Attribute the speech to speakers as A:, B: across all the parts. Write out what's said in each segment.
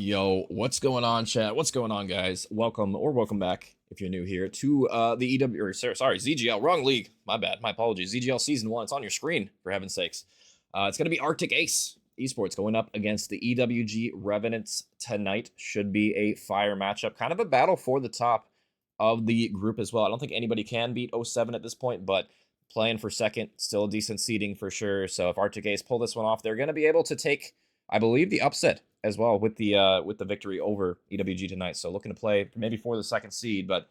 A: Yo, what's going on, chat? What's going on, guys? Welcome back if you're new here to the ZGL, wrong league. My bad, my apologies. ZGL Season 1, it's on your screen, for heaven's sakes. It's going to be Arctic Ace Esports going up against the EWG Revenants tonight. Should be a fire matchup, kind of a battle for the top of the group as well. I don't think anybody can beat 07 at this point, but playing for second, still a decent seeding for sure. So if Arctic Ace pull this one off, they're going to be able to take, I believe, the upset as well with the victory over EWG tonight. So looking to play maybe for the second seed, but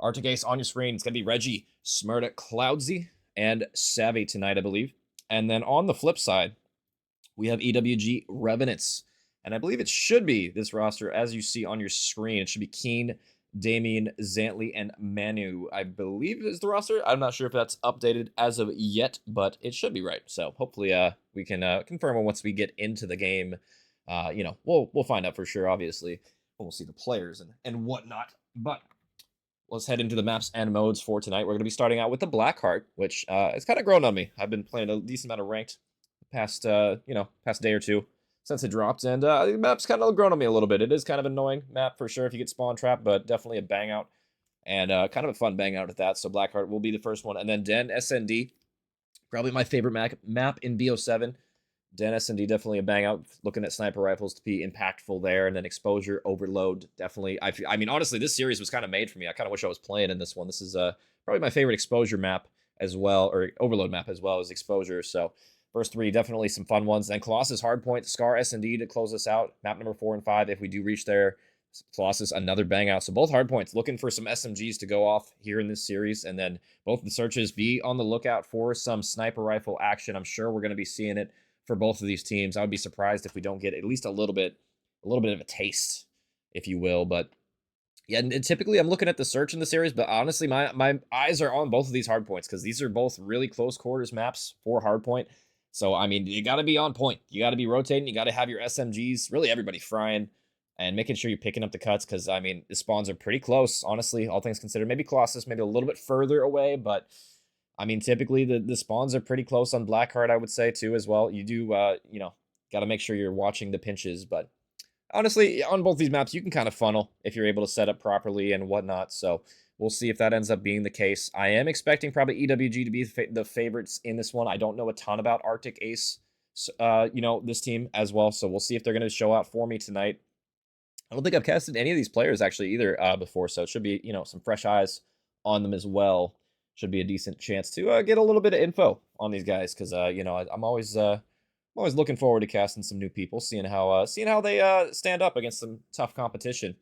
A: Arctic Ace on your screen. It's going to be Reggie, Smurda, Cloudsy, and Savvy tonight, I believe. And then on the flip side, we have EWG Revenants. And I believe it should be this roster, as you see on your screen. It should be Keen, Damien, Zantley, and Manu, I believe is the roster. I'm not sure if that's updated as of yet, but it should be right. So hopefully we can confirm once we get into the game. We'll find out for sure, obviously. We'll see the players and whatnot. But let's head into the maps and modes for tonight. We're going to be starting out with the Blackheart, which has kind of grown on me. I've been playing a decent amount of ranked past day or two since it dropped, and the map's kind of grown on me a little bit. It is kind of an annoying map for sure if you get spawn trapped, but definitely a bang out, and kind of a fun bang out at that. So Blackheart will be the first one, and then Den SND, probably my favorite map in BO7. Den SND definitely a bang out. Looking at sniper rifles to be impactful there, and then exposure overload definitely. I mean, honestly, this series was kind of made for me. I kind of wish I was playing in this one. This is probably my favorite exposure map as well, or overload map as well as exposure. So first three, definitely some fun ones. Then Colossus Hardpoint, Scar SND to close us out. Map number 4 and 5 if we do reach there. Colossus, another bang out. So both hardpoints looking for some SMGs to go off here in this series. And then both the searches, be on the lookout for some sniper rifle action. I'm sure we're going to be seeing it for both of these teams. I would be surprised if we don't get at least a little bit of a taste, if you will. But yeah, and typically I'm looking at the search in the series, but honestly, my eyes are on both of these hardpoints because these are both really close quarters maps for hardpoint. So, I mean, you got to be on point. You got to be rotating. You got to have your SMGs, really everybody frying and making sure you're picking up the cuts because, I mean, the spawns are pretty close, honestly, all things considered. Maybe Colossus, maybe a little bit further away, but, I mean, typically the spawns are pretty close on Blackheart, I would say, too, as well. You do, got to make sure you're watching the pinches, but honestly, on both these maps, you can kind of funnel if you're able to set up properly and whatnot, so we'll see if that ends up being the case. I am expecting probably EWG to be the favorites in this one. I don't know a ton about Arctic Ace, this team as well, so we'll see if they're going to show out for me tonight. I don't think I've casted any of these players actually either before, so it should be, some fresh eyes on them as well. Should be a decent chance to get a little bit of info on these guys because, I'm always looking forward to casting some new people, seeing how they stand up against some tough competition.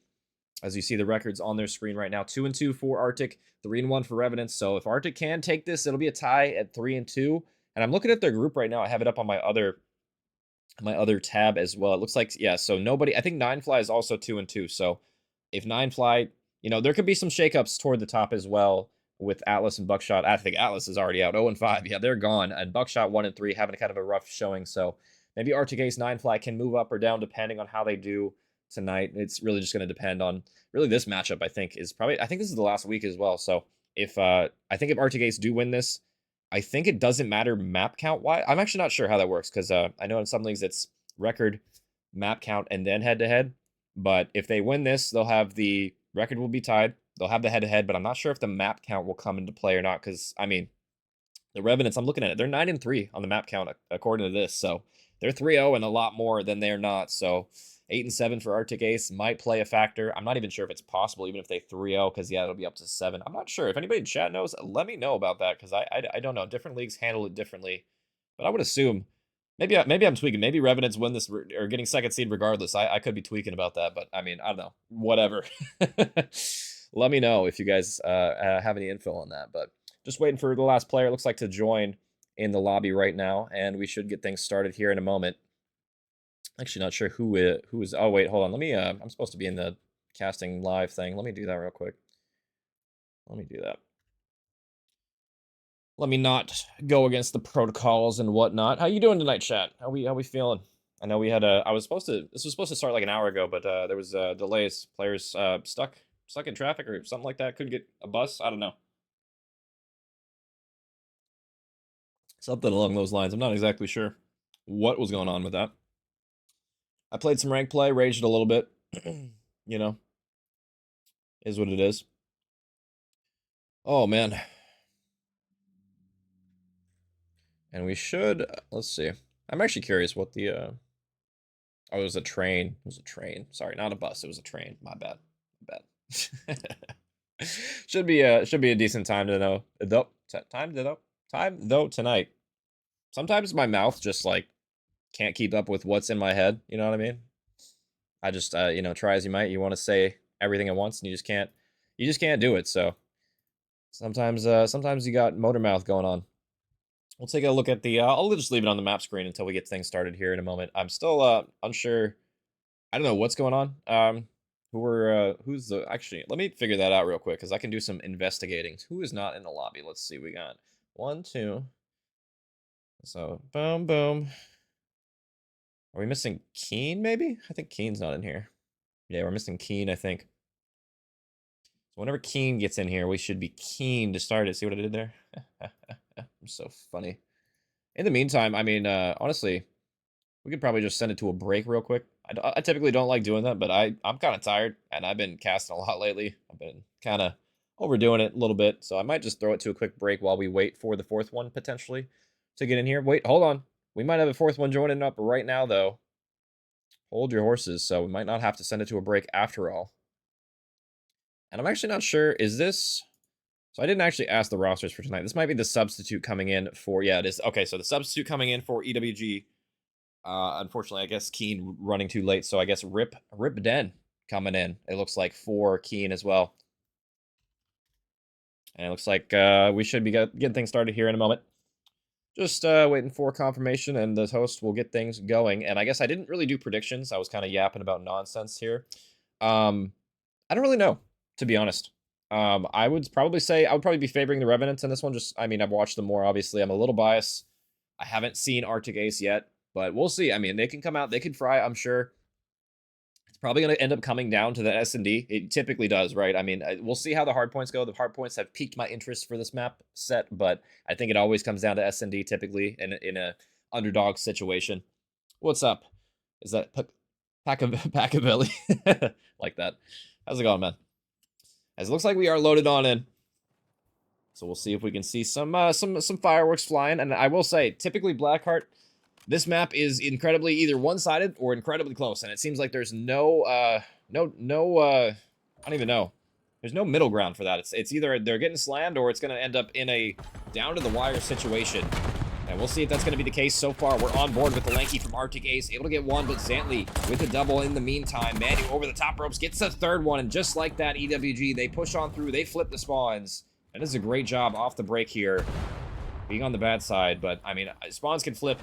A: As you see the records on their screen right now, 2-2 for Arctic, 3-1 for Revenants. So if Arctic can take this, it'll be a tie at 3-2. And I'm looking at their group right now. I have it up on my other tab as well. It looks like, yeah, so nobody, I think 9fly is also 2-2. So if 9fly, there could be some shakeups toward the top as well with Atlas and Buckshot. I think Atlas is already out 0-5. Yeah, they're gone. And Buckshot 1-3, having kind of a rough showing. So maybe Arctic Ace 9fly can move up or down depending on how they do tonight. It's really just going to depend on really this matchup. I think this is the last week as well. So if if Arctic Ace do win this, I think it doesn't matter map count wise. I'm actually not sure how that works because I know in some leagues it's record, map count, and then head to head. But if they win this, they'll have the record will be tied. They'll have the head to head, but I'm not sure if the map count will come into play or not. Because I mean, the Revenants, I'm looking at it, they're 9-3 on the map count according to this. So they're 3-0 and a lot more than they're not. So 8-7 for Arctic Ace might play a factor. I'm not even sure if it's possible, even if they 3-0, because yeah, it'll be up to 7. I'm not sure. If anybody in chat knows, let me know about that, because I don't know. Different leagues handle it differently, but I would assume maybe I'm tweaking. Maybe Revenants win this or getting second seed regardless. I could be tweaking about that, but I mean, I don't know. Whatever. Let me know if you guys have any info on that. But just waiting for the last player. It looks like to join in the lobby right now, and we should get things started here in a moment. Actually, not sure who is. Oh wait, hold on. Let me. I'm supposed to be in the casting live thing. Let me do that real quick. Let me do that. Let me not go against the protocols and whatnot. How you doing tonight, chat? How we feeling? I know we had a. This was supposed to start like an hour ago, but there was delays. Players stuck in traffic or something like that. Couldn't get a bus. I don't know. Something along those lines. I'm not exactly sure what was going on with that. I played some rank play, raged a little bit. You know, is what it is. Oh, man. And we should, let's see. I'm actually curious what the, oh, it was a train. It was a train. Sorry, not a bus. It was a train. My bad. My bad. Should be a decent time to know. Time though tonight. Sometimes my mouth just like can't keep up with what's in my head. You know what I mean? I just you know, try as you might. You want to say everything at once, and you just can't. You just can't do it. So sometimes sometimes you got motor mouth going on. We'll take a look at the. I'll just leave it on the map screen until we get things started here in a moment. I'm still unsure. I don't know what's going on. Who's the actually? Let me figure that out real quick because I can do some investigating. Who is not in the lobby? Let's see. We got 1, 2. So boom, boom. Are we missing Keen? Maybe I think Keen's not in here. Yeah, we're missing Keen. I think. So whenever Keen gets in here, we should be keen to start it. See what I did there? I'm so funny. In the meantime, I mean, honestly, we could probably just send it to a break real quick. I typically don't like doing that, but I'm kind of tired, and I've been casting a lot lately. I've been kind of overdoing it a little bit, so I might just throw it to a quick break while we wait for the fourth one, potentially, to get in here. Wait, hold on. We might have a fourth one joining up right now, though. Hold your horses, so we might not have to send it to a break after all. And I'm actually not sure, is this... So I didn't actually ask the rosters for tonight. This might be the substitute coming in for... Yeah, it is. Okay, so the substitute coming in for EWG... unfortunately, I guess Keen running too late, so I guess Rip Den coming in. It looks like for Keen as well. And it looks like we should be getting things started here in a moment. Just waiting for confirmation, and the host will get things going. And I guess I didn't really do predictions. I was kind of yapping about nonsense here. I don't really know, to be honest. I would probably say I would probably be favoring the Revenants in this one. Just, I mean, I've watched them more, obviously. I'm a little biased. I haven't seen Arctic Ace yet. But we'll see. I mean, they can come out. They can fry, I'm sure. It's probably going to end up coming down to the S&D. It typically does, right? I mean, we'll see how the hard points go. The hard points have piqued my interest for this map set, but I think it always comes down to S&D typically in a underdog situation. What's up? Is that Packavelli? Like that. How's it going, man? As it looks like we are loaded on in. So we'll see if we can see some fireworks flying. And I will say, typically Blackheart... This map is incredibly either one-sided or incredibly close, and it seems like there's I don't even know. There's no middle ground for that. It's either they're getting slammed or it's going to end up in a down-to-the-wire situation. And we'll see if that's going to be the case so far. We're on board with the Lanky from Arctic Ace, able to get one, but Zantley with the double in the meantime. Manu over the top ropes, gets the third one, and just like that, EWG, they push on through, they flip the spawns. And this is a great job off the break here. Being on the bad side, but I mean, spawns can flip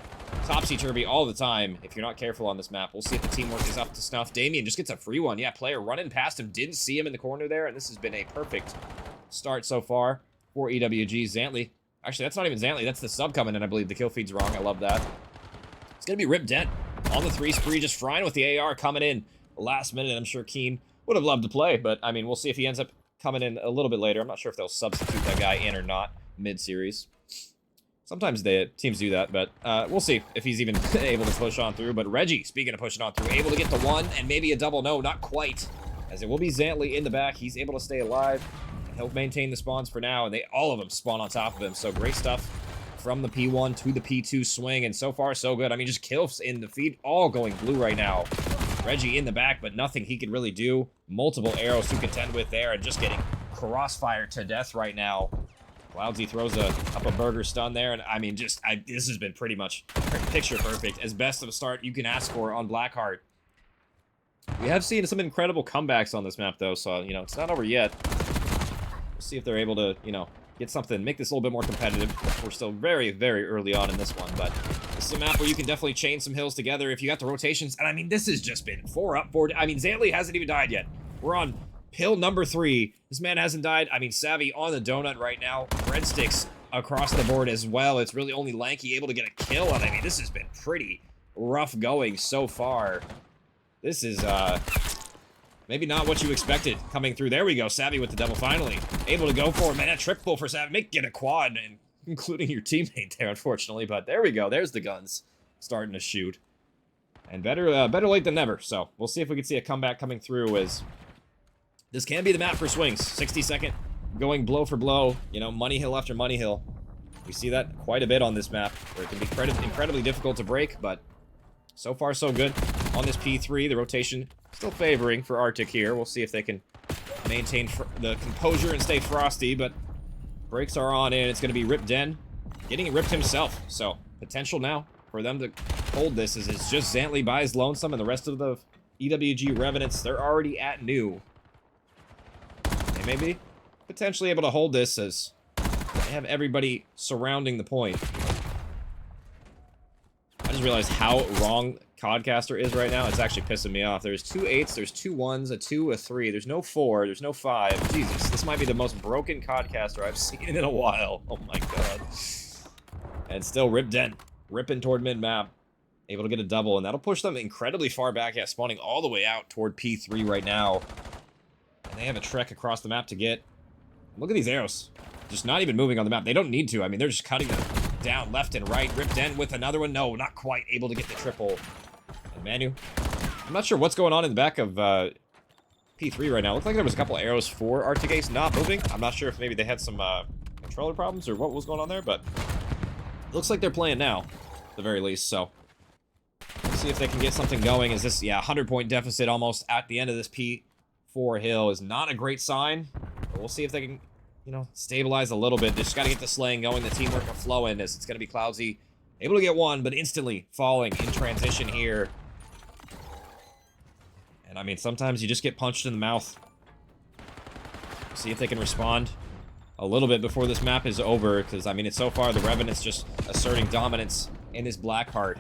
A: topsy-turvy all the time if you're not careful on this map. We'll see if the teamwork is up to snuff. Damien just gets a free one. Yeah, player running past him, didn't see him in the corner there, and this has been a perfect start so far for EWG. Zantley, actually, that's not even Zantley, that's the sub coming in, I believe. The kill feed's wrong, I love that. It's gonna be Rip Dent on the 3 spree, just frying with the AR coming in last minute. I'm sure Keen would have loved to play, but I mean, we'll see if he ends up coming in a little bit later. I'm not sure if they'll substitute that guy in or not mid-series. Sometimes teams do that, but we'll see if he's even able to push on through. But Reggie, speaking of pushing on through, able to get the one and maybe a double. No, not quite. As it will be Zantley in the back. He's able to stay alive. And he'll maintain the spawns for now, and all of them spawn on top of him. So great stuff from the P1 to the P2 swing, and so far so good. I mean, just kills in the feed, all going blue right now. Reggie in the back, but nothing he can really do. Multiple arrows to contend with there, and just getting crossfire to death right now. Cloudsy throws up a burger stun there, and I mean, this has been pretty much picture perfect. As best of a start you can ask for on Blackheart. We have seen some incredible comebacks on this map, though, so, you know, it's not over yet. We'll see if they're able to, you know, get something, make this a little bit more competitive. We're still very, very early on in this one, but this is a map where you can definitely chain some hills together if you got the rotations. And I mean, this has just been 4 up, 4 down. I mean, Zantley hasn't even died yet. We're on pill number 3. This man hasn't died. I mean, Savvy on the donut right now. Breadsticks across the board as well. It's really only Lanky able to get a kill. And I mean, this has been pretty rough going so far. This is, maybe not what you expected coming through. There we go. Savvy with the double finally. Able to go for it. Man, a triple for Savvy. Get a quad, and including your teammate there, unfortunately. But there we go. There's the guns starting to shoot. And better late than never. So we'll see if we can see a comeback coming through, as this can be the map for swings. 60-second going blow for blow, you know, money hill after money hill. We see that quite a bit on this map, where it can be incredibly difficult to break, but so far so good on this P3. The rotation still favoring for Arctic here. We'll see if they can maintain the composure and stay frosty, but breaks are on in. It's going to be Rip Den getting it ripped himself, so potential now for them to hold this is it's just Zantley buys Lonesome, and the rest of the EWG Revenants, they're already at new. They may be potentially able to hold this as they have everybody surrounding the point. I just realized how wrong Codcaster is right now. It's actually pissing me off. There's 2 8s, there's 2 1s, a 2, a 3. There's no 4, there's no 5. Jesus, this might be the most broken Codcaster I've seen in a while. Oh my god. And still Rip Den, ripping toward mid-map. Able to get a double, and that'll push them incredibly far back, yeah, spawning all the way out toward P3 right now. And they have a trek across the map to get. Look at these arrows. Just not even moving on the map. They don't need to. I mean, they're just cutting them down left and right. Rip Den with another one. No, not quite able to get the triple. And Manu, I'm not sure what's going on in the back of P3 right now. Looked like there was a couple arrows for Arctic Ace not moving. I'm not sure if maybe they had some controller problems or what was going on there, but looks like they're playing now, at the very least. So let's see if they can get something going. Is this, yeah, 100-point deficit almost at the end of this P4 hill is not a great sign. But we'll see if they can, you know, stabilize a little bit. Just got to get the slaying going, the teamwork of flowing, as it's going to be Cloudsy able to get one, but instantly falling in transition here. And I mean, sometimes you just get punched in the mouth. See if they can respond a little bit before this map is over, because I mean, it's so far the Revenants just asserting dominance in this Blackheart.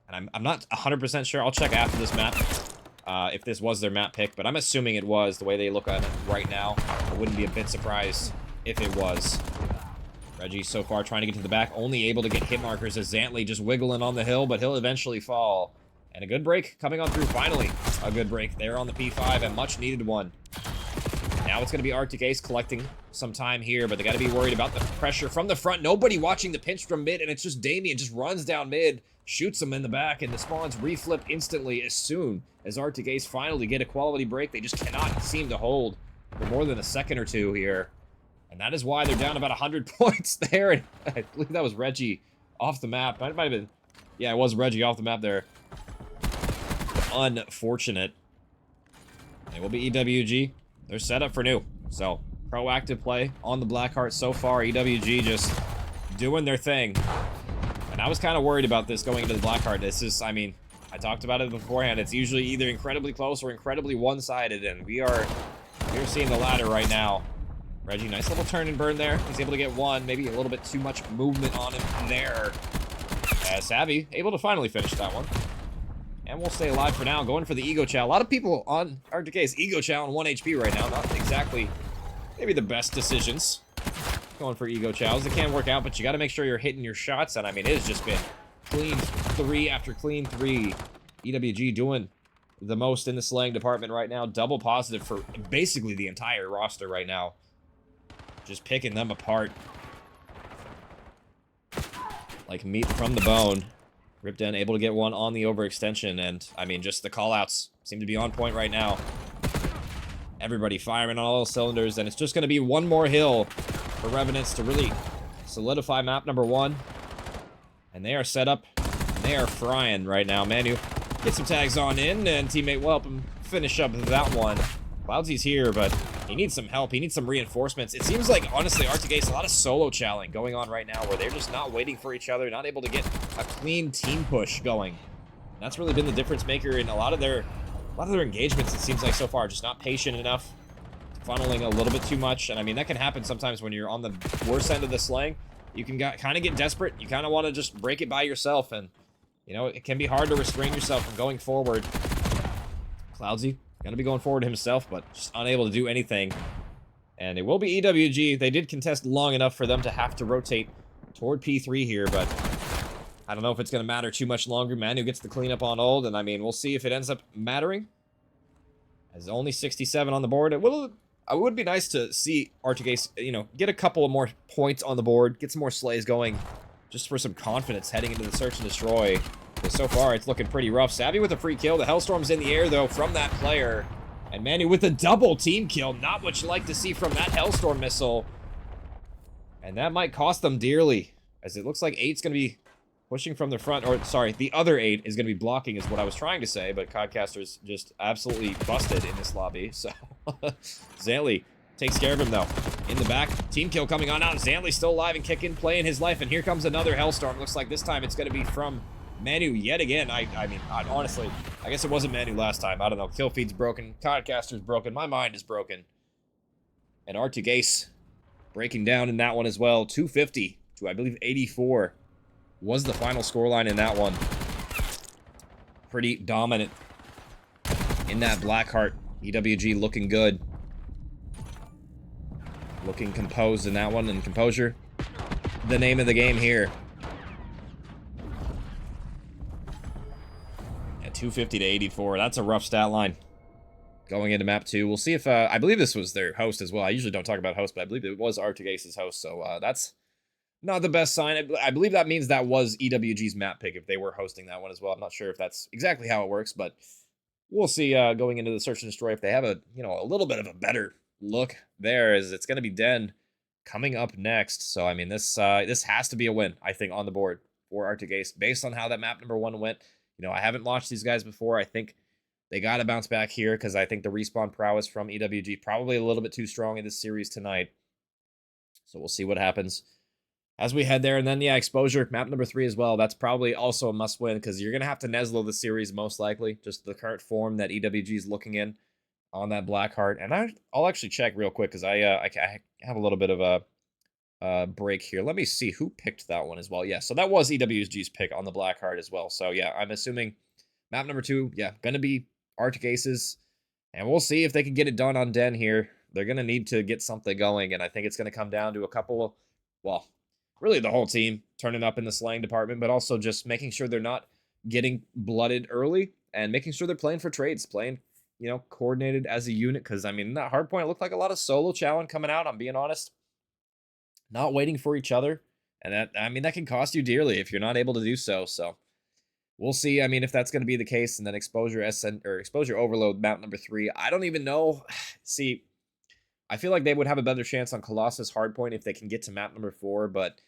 A: And I'm not 100% sure. I'll check after this map if this was their map pick, but I'm assuming it was the way they look at it right now. I wouldn't be a bit surprised if it was. Reggie so far trying to get to the back, only able to get hit markers as Zantley just wiggling on the hill, but he'll eventually fall. And a good break coming on through, finally. A good break there on the P5, a much needed one. Now it's going to be Arctic Ace collecting some time here, but they got to be worried about the pressure from the front. Nobody watching the pinch from mid, and it's just Damien just runs down mid, shoots him in the back, and the spawns reflip instantly as soon as Arctic Ace finally get a quality break. They just cannot seem to hold for more than a second or two here. And that is why they're down about 100 points there. And I believe that was Reggie off the map. Might have been, yeah, it was Reggie off the map there. Unfortunate. It will be EWG. They're set up for new. So, proactive play on the Blackheart so far. EWG just doing their thing. And I was kind of worried about this going into the Blackheart. This is, I mean, I talked about it beforehand. It's usually either incredibly close or incredibly one-sided, and we're seeing the latter right now. Reggie, nice little turn and burn there. He's able to get one, maybe a little bit too much movement on him there. Savvy, able to finally finish that one. And we'll stay alive for now, going for the Ego Chow. A lot of people on Arctic Ace Ego Chow on 1 HP right now. Not exactly maybe the best decisions going for Ego Chows. It can work out, but you got to make sure you're hitting your shots. And I mean, it has just been clean 3 after clean 3. EWG doing the most in the slaying department right now. Double positive for basically the entire roster right now. Just picking them apart like meat from the bone. Rip Den able to get one on the overextension, and I mean, just the callouts seem to be on point right now. Everybody firing on all cylinders, and it's just going to be one more hill for Revenants to really solidify map number 1. And they are set up, and they are frying right now. Manu get some tags on in, and teammate will help him finish up that one. Cloudsy's here, but he needs some help. He needs some reinforcements. It seems like, honestly, Arctic Ace, a lot of solo challenging going on right now, where they're just not waiting for each other, not able to get a clean team push going. And that's really been the difference maker in a lot of their engagements, it seems like, so far. Just not patient enough, funneling a little bit too much. And I mean, that can happen sometimes when you're on the worst end of the slaying. You can kind of get desperate. You kind of want to just break it by yourself, and you know, it can be hard to restrain yourself from going forward. Cloudsy gonna be going forward himself, but just unable to do anything. And it will be EWG. They did contest long enough for them to have to rotate toward P3 here, but I don't know if it's gonna matter too much longer. Manu gets the cleanup on old, and I mean, we'll see if it ends up mattering. As only 67 on the board. It would be nice to see Arctic Ace, you know, get a couple of more points on the board, get some more slays going, just for some confidence heading into the search and destroy. But so far, it's looking pretty rough. Savvy with a free kill. The Hellstorm's in the air, though, from that player. And Manu with a double team kill. Not what you like to see from that Hellstorm missile. And that might cost them dearly, as it looks like 8's going to be pushing from the front. Or, sorry, the other 8 is going to be blocking is what I was trying to say. But Codcaster's just absolutely busted in this lobby. So, Zantley takes care of him, though. In the back, team kill coming on out. Zantley's still alive and kicking, playing his life. And here comes another Hellstorm. Looks like this time it's going to be from Manu yet again. I mean, honestly, I guess it wasn't Manu last time. I don't know. Kill feed's broken. Codcaster's broken. My mind is broken. And Arctic Ace breaking down in that one as well. 250 to, I believe, 84 was the final scoreline in that one. Pretty dominant in that Blackheart. EWG looking good. Looking composed in that one, and composure, the name of the game here. At 250 to 84, that's a rough stat line. Going into map 2, we'll see if, I believe this was their host as well. I usually don't talk about host, but I believe it was Arctic Ace's host, so that's not the best sign. I believe that means that was EWG's map pick if they were hosting that one as well. I'm not sure if that's exactly how it works, but we'll see going into the Search and Destroy if they have a little bit of a better look there, as it's going to be Den coming up next. So I mean, this has to be a win, I think, on the board for Arctic Ace based on how that map number 1 went. I haven't watched these guys before. I think they got to bounce back here because I think the respawn prowess from EWG probably a little bit too strong in this series tonight. So we'll see what happens as we head there. And then, yeah, Exposure, map number 3 as well. That's probably also a must-win because you're going to have to Neslo the series most likely, just the current form that EWG is looking in on that Blackheart. And I'll actually check real quick because I have a little bit of a break here. Let me see who picked that one as well. Yeah, so that was EWG's pick on the Blackheart as well. So, yeah, I'm assuming map number 2, yeah, going to be Arctic Aces. And we'll see if they can get it done on Den here. They're going to need to get something going, and I think it's going to come down to a couple, well, really the whole team turning up in the slaying department, but also just making sure they're not getting blooded early and making sure they're playing for trades, playing, coordinated as a unit. Because, I mean, that hardpoint looked like a lot of solo challenge coming out, I'm being honest. Not waiting for each other. And that can cost you dearly if you're not able to do so. So we'll see. I mean, if that's going to be the case. And then Exposure Exposure Overload map number 3. I don't even know. See, I feel like they would have a better chance on Colossus Hardpoint if they can get to map number 4. But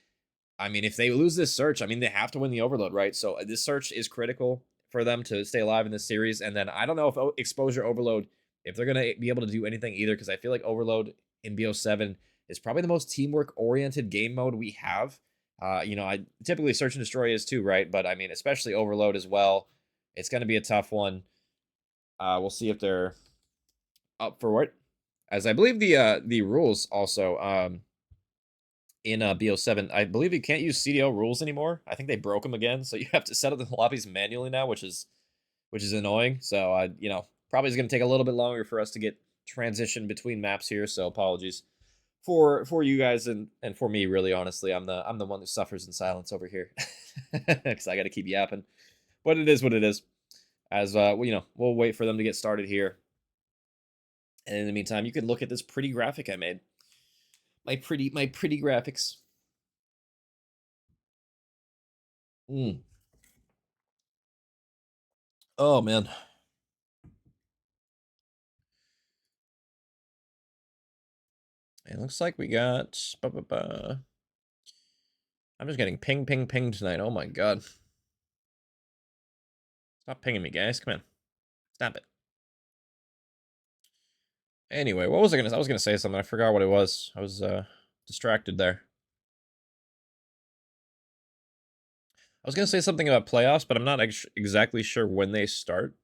A: I mean, if they lose this search, I mean, they have to win the Overload, right? So this search is critical for them to stay alive in this series. And then I don't know if Exposure Overload, if they're going to be able to do anything either, because I feel like Overload in BO7 is probably the most teamwork-oriented game mode we have. I typically Search and Destroy is too, right? But I mean, especially Overload as well. It's going to be a tough one. We'll see if they're up for it. As I believe the rules also in BO7, I believe you can't use CDO rules anymore. I think they broke them again, so you have to set up the lobbies manually now, which is annoying. So probably is going to take a little bit longer for us to get transition between maps here. So apologies for you guys and for me. Really, honestly, I'm the one who suffers in silence over here because I got to keep yapping. But it is what it is. As we'll wait for them to get started here. And in the meantime, you can look at this pretty graphic I made. My pretty graphics. Oh man. It looks like we got I'm just getting ping tonight. Oh my god. Stop pinging me, guys. Come on. Stop it. Anyway, what was I was gonna say something. I forgot what it was. I was distracted there. I was gonna say something about playoffs, but I'm not exactly sure when they start.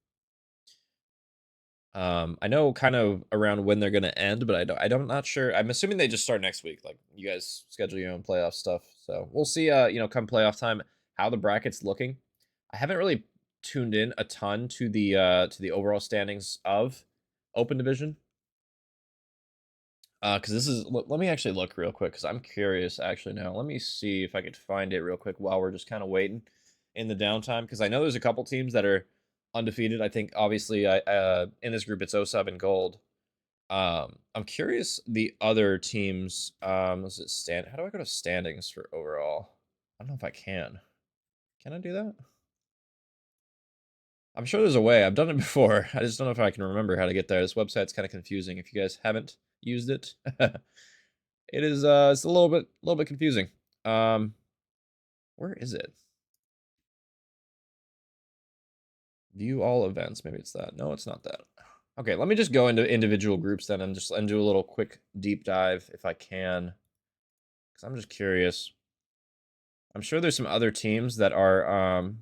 A: I know kind of around when they're gonna end, but I'm not sure. I'm assuming they just start next week. Like you guys schedule your own playoff stuff, so we'll see. Come playoff time, how the bracket's looking. I haven't really tuned in a ton to the overall standings of Open Division. Because this is, let me actually look real quick because I'm curious actually now. Let me see if I could find it real quick while we're just kind of waiting in the downtime, because I know there's a couple teams that are undefeated. I think obviously in this group it's OSUB and Gold. I'm curious the other teams. Was it how do I go to standings for overall? I don't know if I can. Can I do that? I'm sure there's a way. I've done it before. I just don't know if I can remember how to get there. This website's kind of confusing. If you guys haven't used it, it is it's a little bit confusing. Where is it? View all events. Maybe it's that. No, it's not that. Okay, let me just go into individual groups then and do a little quick deep dive if I can, because I'm just curious. I'm sure there's some other teams that are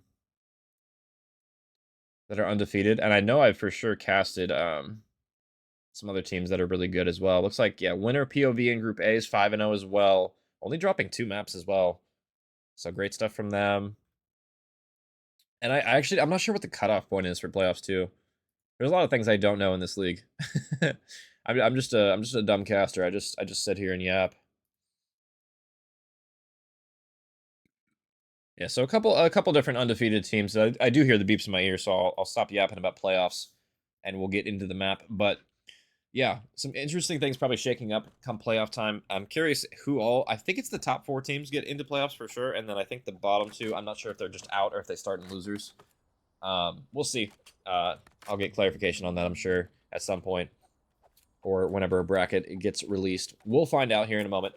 A: undefeated, and I know I've for sure casted some other teams that are really good as well. Looks like, yeah, winner POV in Group A is 5-0 as well. Only dropping 2 maps as well. So great stuff from them. And I'm not sure what the cutoff point is for playoffs too. There's a lot of things I don't know in this league. I'm just a dumb caster. I just sit here and yap. Yeah, so a couple different undefeated teams. I do hear the beeps in my ear, so I'll stop yapping about playoffs, and we'll get into the map. But yeah, some interesting things probably shaking up come playoff time. I'm curious who all. I think it's the top 4 teams get into playoffs for sure, and then I think the bottom 2. I'm not sure if they're just out or if they start in losers. We'll see. I'll get clarification on that, I'm sure, at some point, or whenever a bracket gets released. We'll find out here in a moment,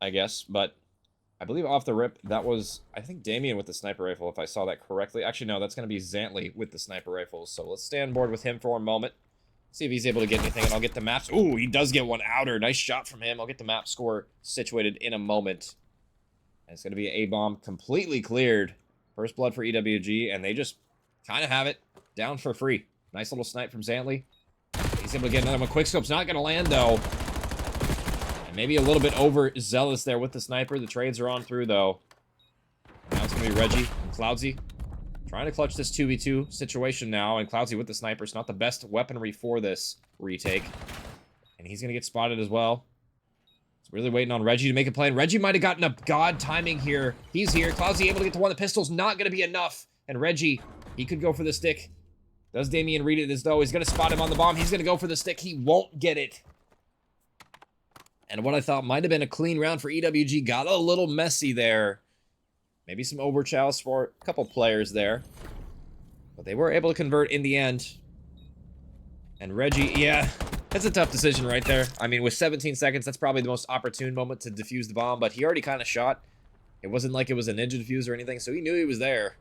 A: I guess. But I believe off the rip, that was, I think, Damien with the sniper rifle, if I saw that correctly. Actually, no, that's going to be Zantley with the sniper rifles. So let's stay on board with him for a moment. See if he's able to get anything, and I'll get the maps. Ooh, he does get one outer. Nice shot from him. I'll get the map score situated in a moment. And it's going to be an A-bomb completely cleared. First blood for EWG, and they just kind of have it down for free. Nice little snipe from Zantley. He's able to get another one. Quickscope's not going to land, though. And maybe a little bit overzealous there with the sniper. The trades are on through, though. Now it's going to be Reggie and Cloudsy. Trying to clutch this 2v2 situation now, and Cloudsy with the sniper. It's not the best weaponry for this retake. And he's going to get spotted as well. It's really waiting on Reggie to make a play, and Reggie might have gotten a god timing here. He's here. Cloudsy able to get to one. The pistol's not going to be enough. And Reggie, he could go for the stick. Does Damien read it as though he's going to spot him on the bomb? He's going to go for the stick. He won't get it. And what I thought might have been a clean round for EWG got a little messy there. Maybe some overchalice for a couple players there. But they were able to convert in the end. And Reggie, yeah, that's a tough decision right there. I mean, with 17 seconds, that's probably the most opportune moment to defuse the bomb. But he already kind of shot. It wasn't like it was a ninja defuse or anything, so he knew he was there.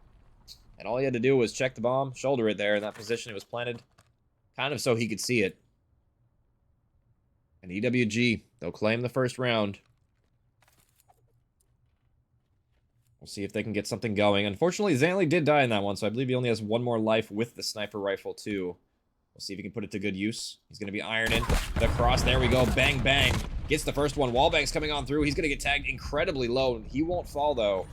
A: And all he had to do was check the bomb, shoulder it there in that position it was planted. Kind of so he could see it. And EWG, they'll claim the first round. We'll see if they can get something going. Unfortunately, Zantley did die in that one, so I believe he only has one more life with the sniper rifle, too. We'll see if he can put it to good use. He's going to be ironing the cross. There we go. Bang, bang. Gets the first one. Wallbang's coming on through. He's going to get tagged incredibly low. He won't fall, though.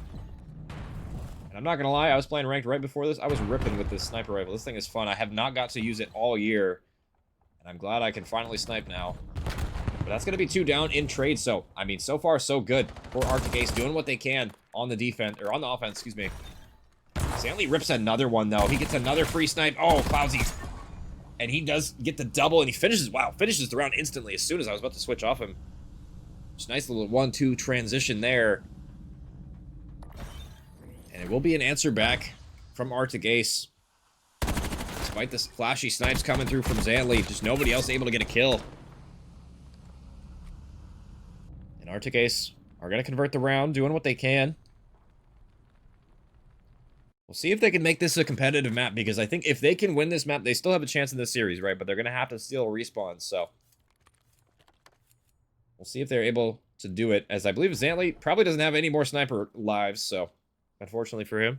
A: And I'm not going to lie. I was playing ranked right before this. I was ripping with this sniper rifle. This thing is fun. I have not got to use it all year. And I'm glad I can finally snipe now. But that's going to be 2 down in trade. So, I mean, so far, so good for Arctic Ace doing what they can on the defense, or on the offense, excuse me. Zantley rips another one, though. He gets another free snipe. Oh, Cloudsy. And he does get the double, and he finishes, wow, finishes the round instantly as soon as I was about to switch off him. Just nice little 1-2 transition there. And it will be an answer back from Arctic Ace. Despite this flashy snipes coming through from Zantley, just nobody else able to get a kill. And Arctic Ace are going to convert the round, doing what they can. We'll see if they can make this a competitive map, because I think if they can win this map, they still have a chance in this series, right? But they're going to have to steal respawns, so we'll see if they're able to do it, as I believe Zantley probably doesn't have any more sniper lives, so unfortunately for him,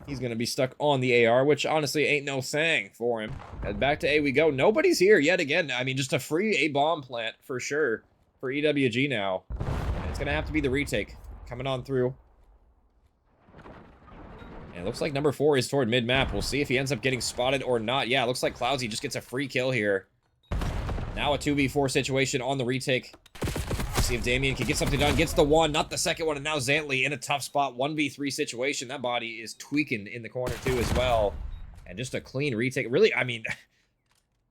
A: he's going to be stuck on the AR, which honestly ain't no thing for him. And back to A we go. Nobody's here yet again. I mean, just a free A-bomb plant for sure for EWG now. And it's going to have to be the retake coming on through. And it looks like number 4 is toward mid-map. We'll see if he ends up getting spotted or not. Yeah, it looks like Cloudsy just gets a free kill here. Now a 2v4 situation on the retake. Let's see if Damien can get something done. Gets the one, not the second one, and now Zantley in a tough spot. 1v3 situation. That body is tweaking in the corner too as well. And just a clean retake. Really, I mean,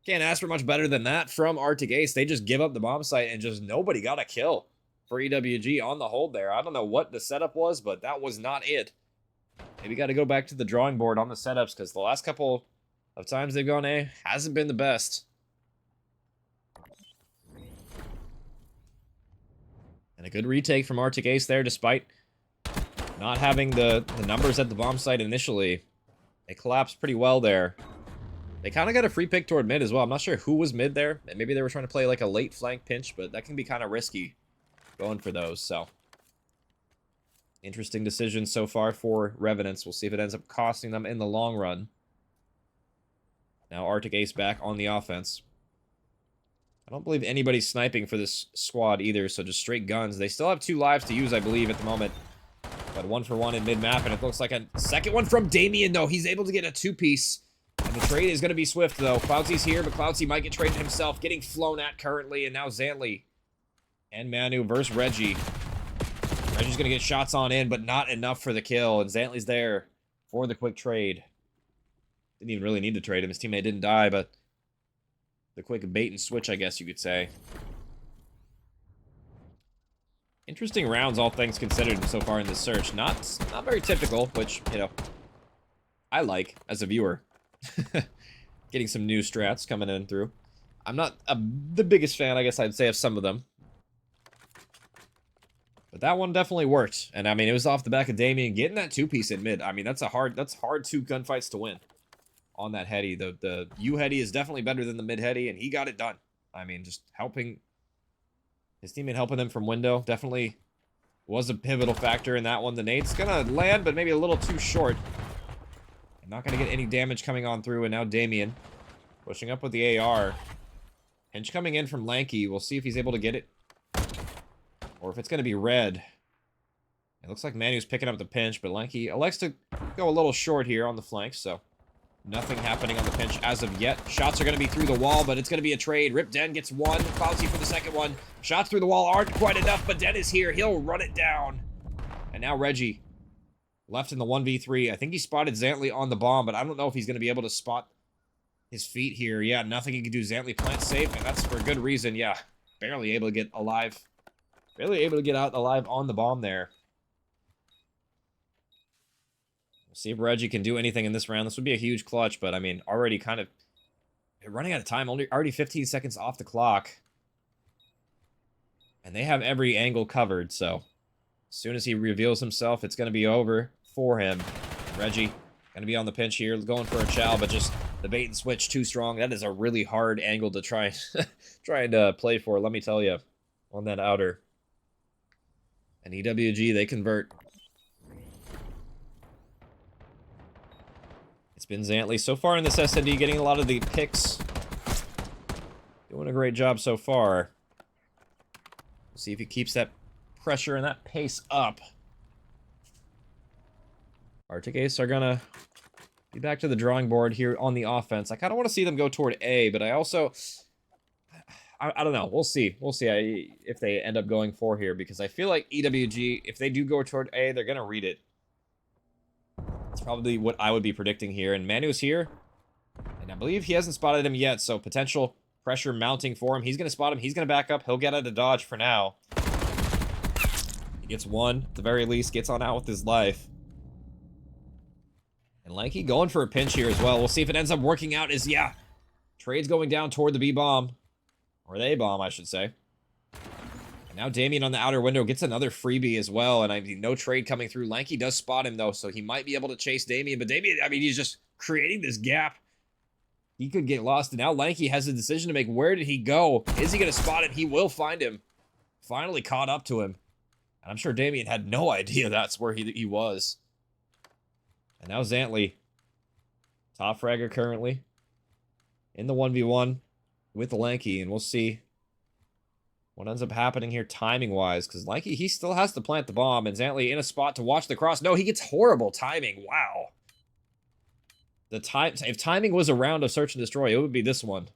A: can't ask for much better than that from Arctic Ace. They just give up the bomb site and just nobody got a kill for EWG on the hold there. I don't know what the setup was, but that was not it. maybe got to go back to the drawing board on the setups, because the last couple of times they've gone A hasn't been the best. And a good retake from Arctic Ace there, despite not having the numbers at the bomb site initially. They collapsed pretty well there. They kind of got a free pick toward mid as well. I'm not sure who was mid there. Maybe they were trying to play like a late flank pinch, but that can be kind of risky going for those, so. Interesting decision so far for Revenants. We'll see if it ends up costing them in the long run. Now Arctic Ace back on the offense. I don't believe anybody's sniping for this squad either, so just straight guns. They still have 2 lives to use, I believe, at the moment. But 1 for 1 in mid-map, and it looks like a second one from Damien, though. He's able to get a 2-piece. And the trade is going to be swift, though. Cloudsy's here, but Cloudsy might get traded himself. Getting flown at currently, and now Zantley and Manu versus Reggie. Reggie's going to get shots on in, but not enough for the kill. And Zantley's there for the quick trade. Didn't even really need to trade him. His teammate didn't die, but the quick bait and switch, I guess you could say. Interesting rounds, all things considered, so far in this search. Not very typical, which, you know, I like as a viewer. Getting some new strats coming in through. I'm not the biggest fan, I guess I'd say, of some of them. But that one definitely worked. And, I mean, it was off the back of Damien getting that 2-piece in mid. I mean, that's hard 2 gunfights to win on that heady. The U heady is definitely better than the mid heady, and he got it done. I mean, just helping his teammate, helping him from window, definitely was a pivotal factor in that one. The nade's gonna land, but maybe a little too short. I'm not gonna get any damage coming on through, and now Damien pushing up with the AR. Pinch coming in from Lanky. We'll see if he's able to get it, or if it's gonna be red. It looks like Manu's picking up the pinch, but Lanky elects to go a little short here on the flank, so nothing happening on the pinch as of yet. Shots are going to be through the wall, but it's going to be a trade. Rip Den gets 1. Cloudsy for the second one. Shots through the wall aren't quite enough, but Den is here. He'll run it down. And now Reggie left in the 1v3. I think he spotted Zantley on the bomb, but I don't know if he's going to be able to spot his feet here. Yeah, nothing he can do. Zantley plants safe, and that's for a good reason. Yeah, barely able to get alive. Barely able to get out alive on the bomb there. See if Reggie can do anything in this round. This would be a huge clutch, but I mean, already kind of running out of time. Already 15 seconds off the clock. And they have every angle covered, so as soon as he reveals himself, it's going to be over for him. Reggie going to be on the pinch here, going for a chow, but just the bait and switch too strong. That is a really hard angle to try and play for, let me tell you, on that outer. And EWG, they convert. It's been Zantley so far in this SND, getting a lot of the picks. Doing a great job so far. We'll see if he keeps that pressure and that pace up. Arctic Ace are gonna be back to the drawing board here on the offense. I kind of want to see them go toward A, but I also... I don't know. We'll see. We'll see if they end up going for here, because I feel like EWG, if they do go toward A, they're gonna read it. It's probably what I would be predicting here. And Manu's here. And I believe he hasn't spotted him yet, so potential pressure mounting for him. He's going to spot him. He's going to back up. He'll get out of dodge for now. He gets 1, at the very least. Gets on out with his life. And Lanky going for a pinch here as well. We'll see if it ends up working out. Yeah. Trade's going down toward the B-bomb. Or the A-bomb, I should say. Now Damien on the outer window gets another freebie as well, and I mean, no trade coming through. Lanky does spot him, though, so he might be able to chase Damien, but Damien, I mean, he's just creating this gap. He could get lost, and now Lanky has a decision to make. Where did he go? Is he going to spot him? He will find him. Finally caught up to him. And I'm sure Damien had no idea that's where he was. And now Zantley, top fragger currently, in the 1v1 with Lanky, and we'll see what ends up happening here timing-wise, because Lanky, he still has to plant the bomb, and Zantley in a spot to watch the cross. No, he gets horrible timing. Wow. If timing was a round of search and destroy, it would be this one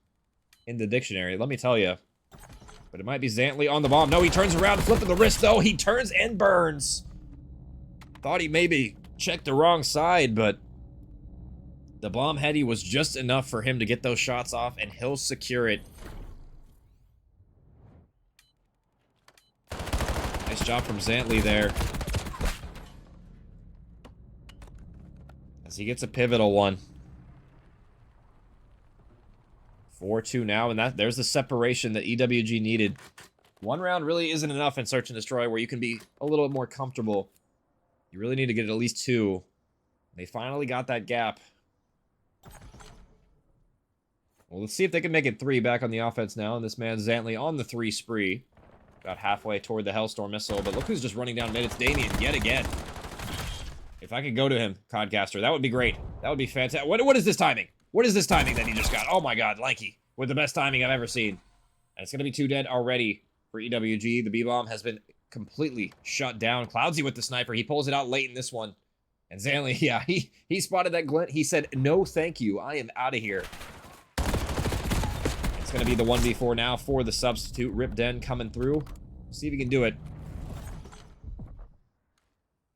A: in the dictionary, let me tell you. But it might be Zantley on the bomb. No, he turns around, flipping the wrist, though. He turns and burns. Thought he maybe checked the wrong side, but the bomb heady was just enough for him to get those shots off, and he'll secure it. Nice job from Zantley there. he gets a pivotal one. 4-2 now, and there's the separation that EWG needed. One round really isn't enough in Search and Destroy where you can be a little bit more comfortable. You really need to get at least 2. They finally got that gap. Well, let's see if they can make it 3 back on the offense now. And this man, Zantley, on the 3 spree. About halfway toward the Hellstorm missile. But look who's just running down mid. It's Damien yet again. If I could go to him, Codcaster, that would be great. That would be fantastic. What is this timing? What is this timing that he just got? Oh my god, Lanky. With the best timing I've ever seen. And it's going to be 2 dead already for EWG. The B-bomb has been completely shut down. Cloudsy with the sniper. He pulls it out late in this one. And Zantley, yeah, he spotted that glint. He said, no thank you. I am out of here. It's going to be the 1v4 now for the substitute. Rip Den coming through. See if he can do it.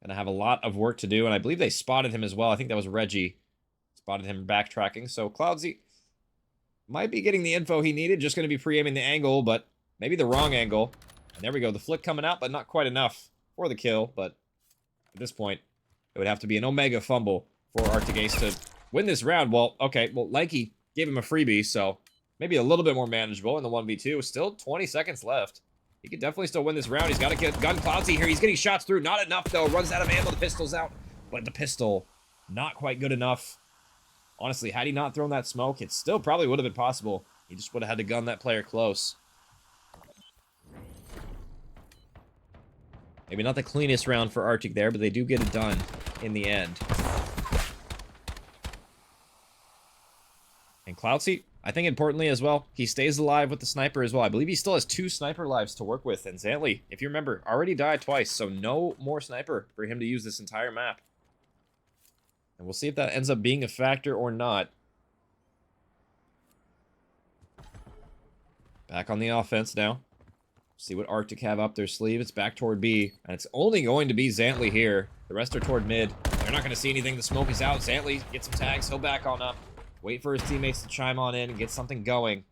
A: Gonna have a lot of work to do, and I believe they spotted him as well. I think that was Reggie. Spotted him backtracking. So Cloudsy might be getting the info he needed. Just going to be pre-aiming the angle, but maybe the wrong angle. And there we go. The flick coming out, but not quite enough for the kill. But at this point, it would have to be an Omega fumble for Arctic Ace to win this round. Well, okay. Well, Lanky gave him a freebie, so maybe a little bit more manageable in the 1v2. Still 20 seconds left. He could definitely still win this round. He's got to get gun Cloudsy here. He's getting shots through. Not enough, though. Runs out of ammo. The pistol's out. But the pistol, not quite good enough. Honestly, had he not thrown that smoke, it still probably would have been possible. He just would have had to gun that player close. Maybe not the cleanest round for Arctic there, but they do get it done in the end. And Cloudsy, I think importantly as well, he stays alive with the sniper as well. I believe he still has 2 sniper lives to work with. And Zantley, if you remember, already died twice, so no more sniper for him to use this entire map. And we'll see if that ends up being a factor or not. Back on the offense now. See what Arctic have up their sleeve. It's back toward B. And it's only going to be Zantley here. The rest are toward mid. They're not going to see anything. The smoke is out. Zantley gets some tags. He'll back on up. Wait for his teammates to chime on in and get something going.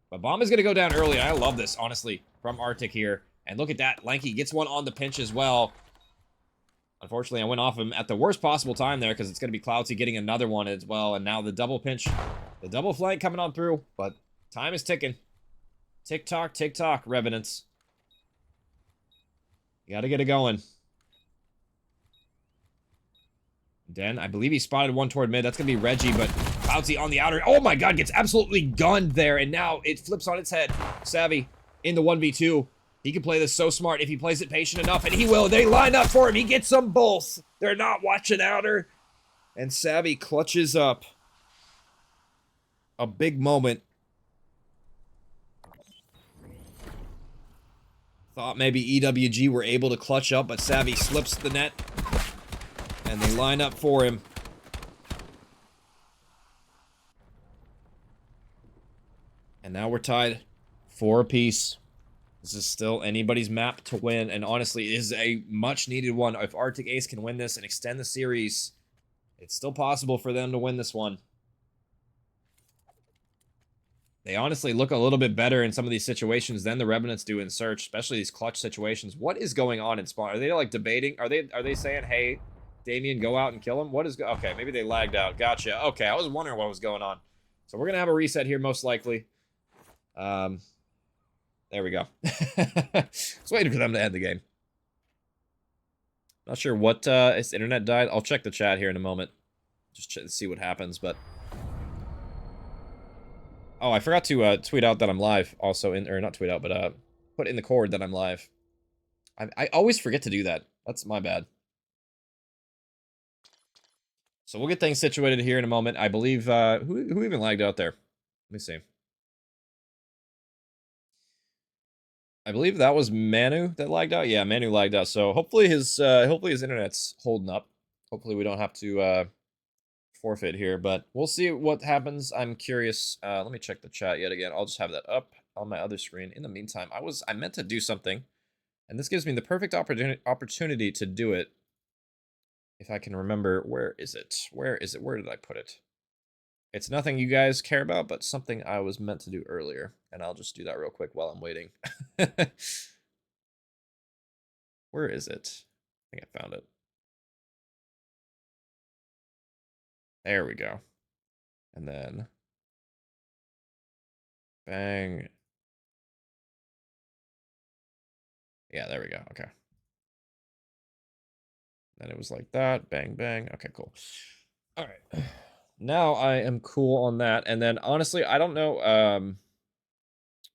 A: But bomb is going to go down early. I love this, honestly, from Arctic here. And look at that. Lanky gets one on the pinch as well. Unfortunately, I went off him at the worst possible time there because it's going to be Cloudsy getting another one as well. And now the double pinch, the double flank coming on through. But time is ticking. Tick-tock, tick-tock, Revenants. You got to get it going. Den, I believe he spotted one toward mid. That's going to be Reggie, but Cloudsy on the outer. Oh my god, gets absolutely gunned there. And now it flips on its head. Savvy in the 1v2. He can play this so smart if he plays it patient enough, and he will. They line up for him. He gets them both. They're not watching outer. And Savvy clutches up. A big moment. Thought maybe EWG were able to clutch up, but Savvy slips the net. And they line up for him. And now we're tied 4 apiece. This is still anybody's map to win, and honestly, it is a much-needed one. If Arctic Ace can win this and extend the series, it's still possible for them to win this one. They honestly look a little bit better in some of these situations than the Revenants do in Search, especially these clutch situations. What is going on in Spawn? Are they, like, debating? Are they saying, hey, Damien, go out and kill him? What is... Okay, maybe they lagged out. Gotcha. Okay, I was wondering what was going on. So we're going to have a reset here, most likely. There we go. Just waiting for them to end the game. Not sure what, his internet died. I'll check the chat here in a moment. Just see what happens, but... Oh, I forgot to, tweet out that I'm live also or not tweet out, but, put in the cord that I'm live. I always forget to do that. That's my bad. So we'll get things situated here in a moment. I believe, who even lagged out there? Let me see. I believe that was Manu that lagged out. Yeah, Manu lagged out. So hopefully his internet's holding up. Hopefully we don't have to forfeit here, but we'll see what happens. I'm curious. Let me check the chat yet again. I'll just have that up on my other screen. In the meantime, I meant to do something, and this gives me the perfect opportunity to do it. If I can remember, where is it? Where is it? Where did I put it? It's nothing you guys care about, but something I was meant to do earlier. And I'll just do that real quick while I'm waiting. Where is it? I think I found it. There we go. And then bang. Yeah, there we go. Okay. Then it was like that. Bang, bang. Okay, cool. All right. Now I am cool on that. And then honestly, I don't know.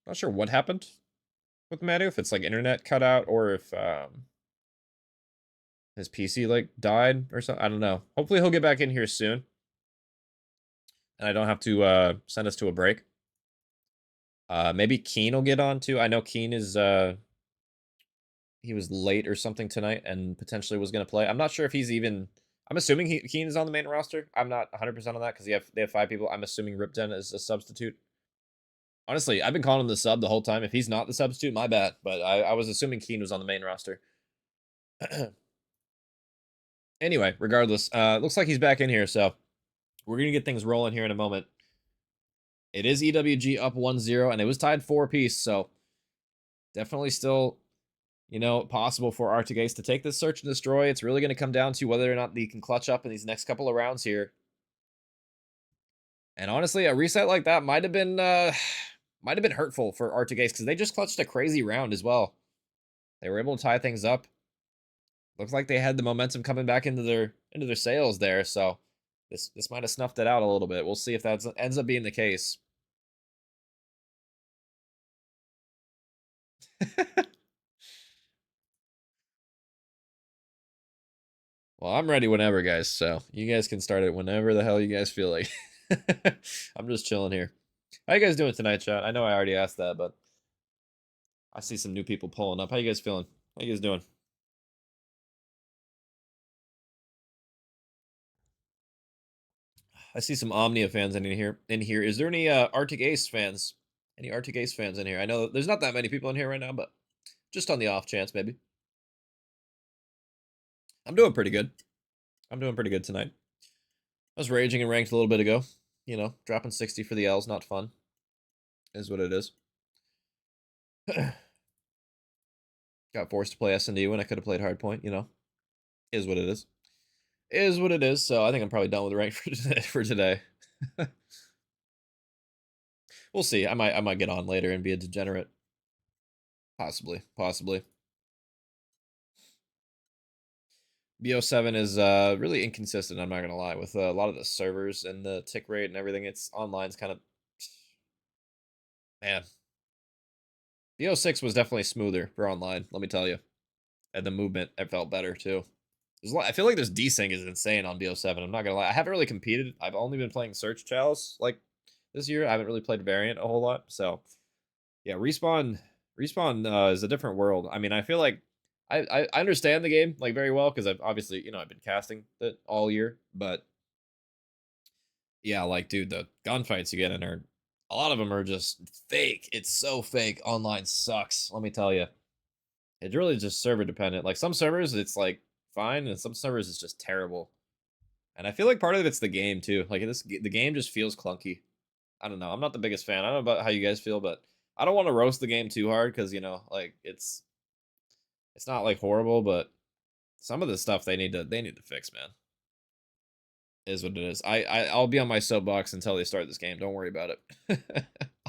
A: Not sure what happened with Madu, if it's like internet cut out or if his PC like died or something. I don't know. Hopefully he'll get back in here soon. And I don't have to send us to a break. Maybe Keen will get on too. I know Keen is he was late or something tonight and potentially was going to play. I'm not sure if he's even. I'm assuming Keen is on the main roster. I'm not 100% on that because they have 5 people. I'm assuming Ripden is a substitute. Honestly, I've been calling him the sub the whole time. If he's not the substitute, my bad. But I was assuming Keen was on the main roster. Anyway, regardless, looks like he's back in here, so we're going to get things rolling here in a moment. It is EWG up 1-0, and it was tied 4-piece, so definitely still, you know, possible for Arctic to take this search and destroy. It's really going to come down to whether or not they can clutch up in these next couple of rounds here. And honestly, a reset like that might have been hurtful for Arctic because they just clutched a crazy round as well. They were able to tie things up. Looks like they had the momentum coming back into their sails there, so this might have snuffed it out a little bit. We'll see if that ends up being the case. Well, I'm ready whenever, guys, so you guys can start it whenever the hell you guys feel like. I'm just chilling here. How you guys doing tonight, chat? I know I already asked that, but I see some new people pulling up. How you guys feeling? How you guys doing? I see some Omnia fans in here. Is there any Arctic Ace fans? Any Arctic Ace fans in here? I know there's not that many people in here right now, but just on the off chance, maybe. I'm doing pretty good. I'm doing pretty good tonight. I was raging and ranked a little bit ago. You know, dropping 60 for the L's, not fun. Is what it is. Got forced to play S&D when I could have played hardpoint, you know. Is what it is. Is what it is, so I think I'm probably done with the rank for today. We'll see. I might get on later and be a degenerate. Possibly. BO7 is really inconsistent, I'm not gonna lie, with a lot of the servers and the tick rate and everything. It's online's kind of, man. BO6 was definitely smoother for online, let me tell you. And the movement, it felt better too. I feel like this desync is insane on BO7. I'm not gonna lie. I haven't really competed. I've only been playing Search Chalice like this year. I haven't really played Variant a whole lot. So yeah, respawn is a different world. I mean, I feel like I understand the game like very well because I've obviously, you know, I've been casting it all year, but yeah, like dude, the gunfights you get in are a lot of them are just fake. It's so fake. Online sucks, let me tell you. It's really just server dependent. Like some servers it's like fine and some servers it's just terrible. And I feel like part of it's the game too. Like the game just feels clunky. I don't know. I'm not the biggest fan. I don't know about how you guys feel, but I don't want to roast the game too hard because you know, like it's not like horrible, but some of the stuff they need to fix, man. Is what it is. I'll be on my soapbox until they start this game. Don't worry about it.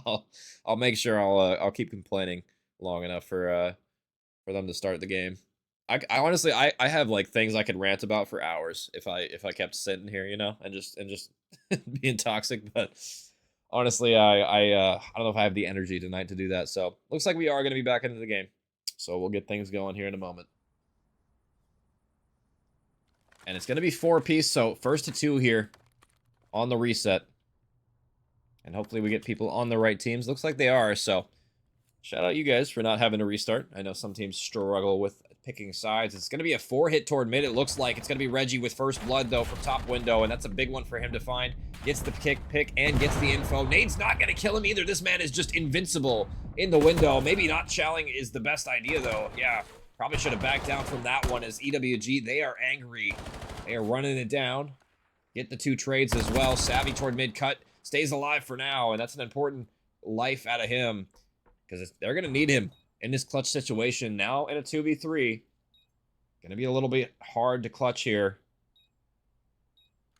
A: I'll make sure I'll keep complaining long enough for them to start the game. I honestly I have like things I could rant about for hours if I kept sitting here, you know, and just being toxic, but honestly, I don't know if I have the energy tonight to do that. So looks like we are going to be back into the game. So we'll get things going here in a moment. And it's going to be 4-piece, so first to 2 here on the reset. And hopefully we get people on the right teams. Looks like they are, so shout out you guys for not having to restart. I know some teams struggle with picking sides. It's going to be a 4-hit toward mid, it looks like. It's going to be Reggie with first blood, though, from top window, and that's a big one for him to find. Gets the pick, and gets the info. Nade's not going to kill him either. This man is just invincible in the window. Maybe not challing is the best idea, though. Yeah, probably should have backed down from that one as EWG, they are angry. They are running it down. Get the 2 trades as well. Savvy toward mid-cut. Stays alive for now, and that's an important life out of him because they're going to need him in this clutch situation. Now in a 2v3. Going to be a little bit hard to clutch here.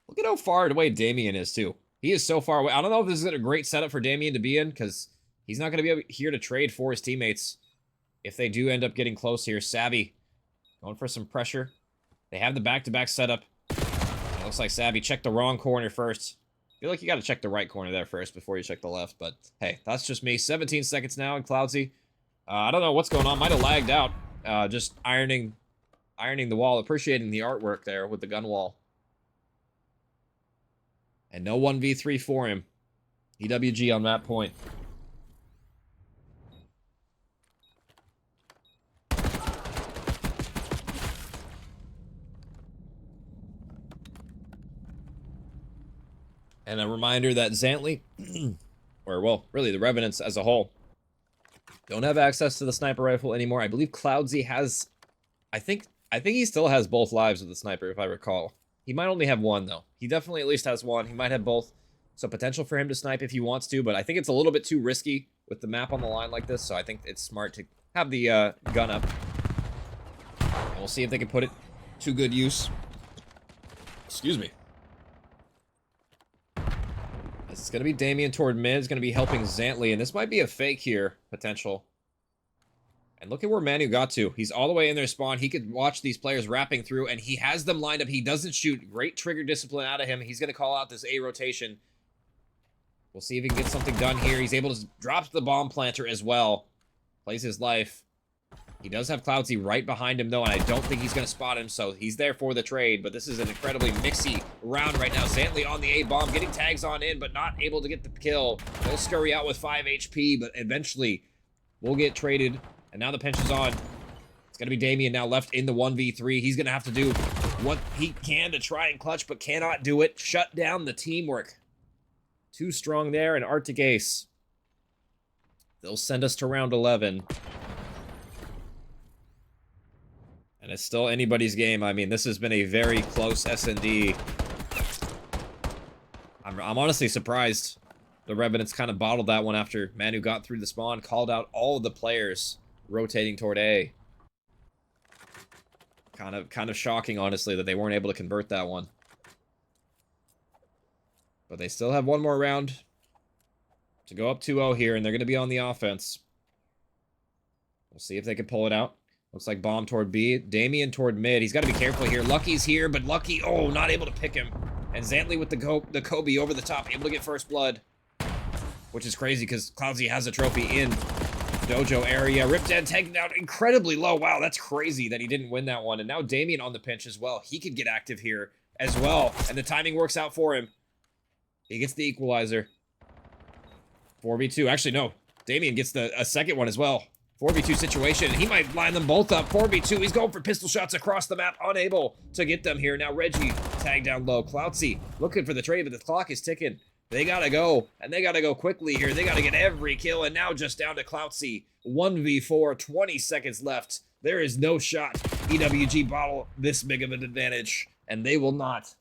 A: Look at how far away Damien is, too. He is so far away. I don't know if this is a great setup for Damien to be in, because he's not going to be here to trade for his teammates if they do end up getting close here. Savvy going for some pressure. They have the back-to-back setup. It looks like Savvy checked the wrong corner first. I feel like you got to check the right corner there first before you check the left, but hey, that's just me. 17 seconds now in Cloudsy. I don't know what's going on. Might have lagged out. Just ironing the wall. Appreciating the artwork there with the gun wall. And no 1v3 for him. EWG on that point. And a reminder that Zantley, or well, really the Revenants as a whole, don't have access to the sniper rifle anymore. I believe Cloudsy has, I think he still has both lives with the sniper, if I recall. He might only have one, though. He definitely at least has one. He might have both. So potential for him to snipe if he wants to, but I think it's a little bit too risky with the map on the line like this, so I think it's smart to have the gun up. And we'll see if they can put it to good use. Excuse me. It's going to be Damien toward mid. It's going to be helping Zantley, and this might be a fake here, potential. And look at where Manu got to. He's all the way in their spawn. He could watch these players wrapping through, and he has them lined up. He doesn't shoot. Great trigger discipline out of him. He's going to call out this A rotation. We'll see if he can get something done here. He's able to drop the bomb planter as well. Plays his life. He does have Cloudsy right behind him, though, and I don't think he's going to spot him, so he's there for the trade. But this is an incredibly mixy round right now. Zantley on the A-bomb, getting tags on in, but not able to get the kill. He'll scurry out with 5 HP, but eventually will get traded. And now the pinch is on. It's going to be Damien now left in the 1v3. He's going to have to do what he can to try and clutch, but cannot do it. Shut down the teamwork. Too strong there, and Arctic Ace. They'll send us to round 11. And it's still anybody's game. I mean, this has been a very close S&D. I'm honestly surprised the Revenants kind of bottled that one after Manu got through the spawn, called out all of the players rotating toward A. Kind of shocking, honestly, that they weren't able to convert that one. But they still have one more round to go up 2-0 here, and they're going to be on the offense. We'll see if they can pull it out. Looks like bomb toward B. Damien toward mid. He's got to be careful here. Lucky's here, but Lucky, oh, not able to pick him. And Zantley with the Kobe over the top, able to get first blood. Which is crazy because Cloudsy has a trophy in dojo area. Rip Dead taken out incredibly low. Wow, that's crazy that he didn't win that one. And now Damien on the pinch as well. He could get active here as well. And the timing works out for him. He gets the equalizer. 4v2. Actually, no. Damien gets a second one as well. 4v2 situation. He might line them both up. 4v2. He's going for pistol shots across the map. Unable to get them here. Now Reggie tagged down low. Cloudsy looking for the trade, but the clock is ticking. They gotta go, and they gotta go quickly here. They gotta get every kill, and now just down to Cloudsy. 1v4, 20 seconds left. There is no shot EWG bottle this big of an advantage, and they will not.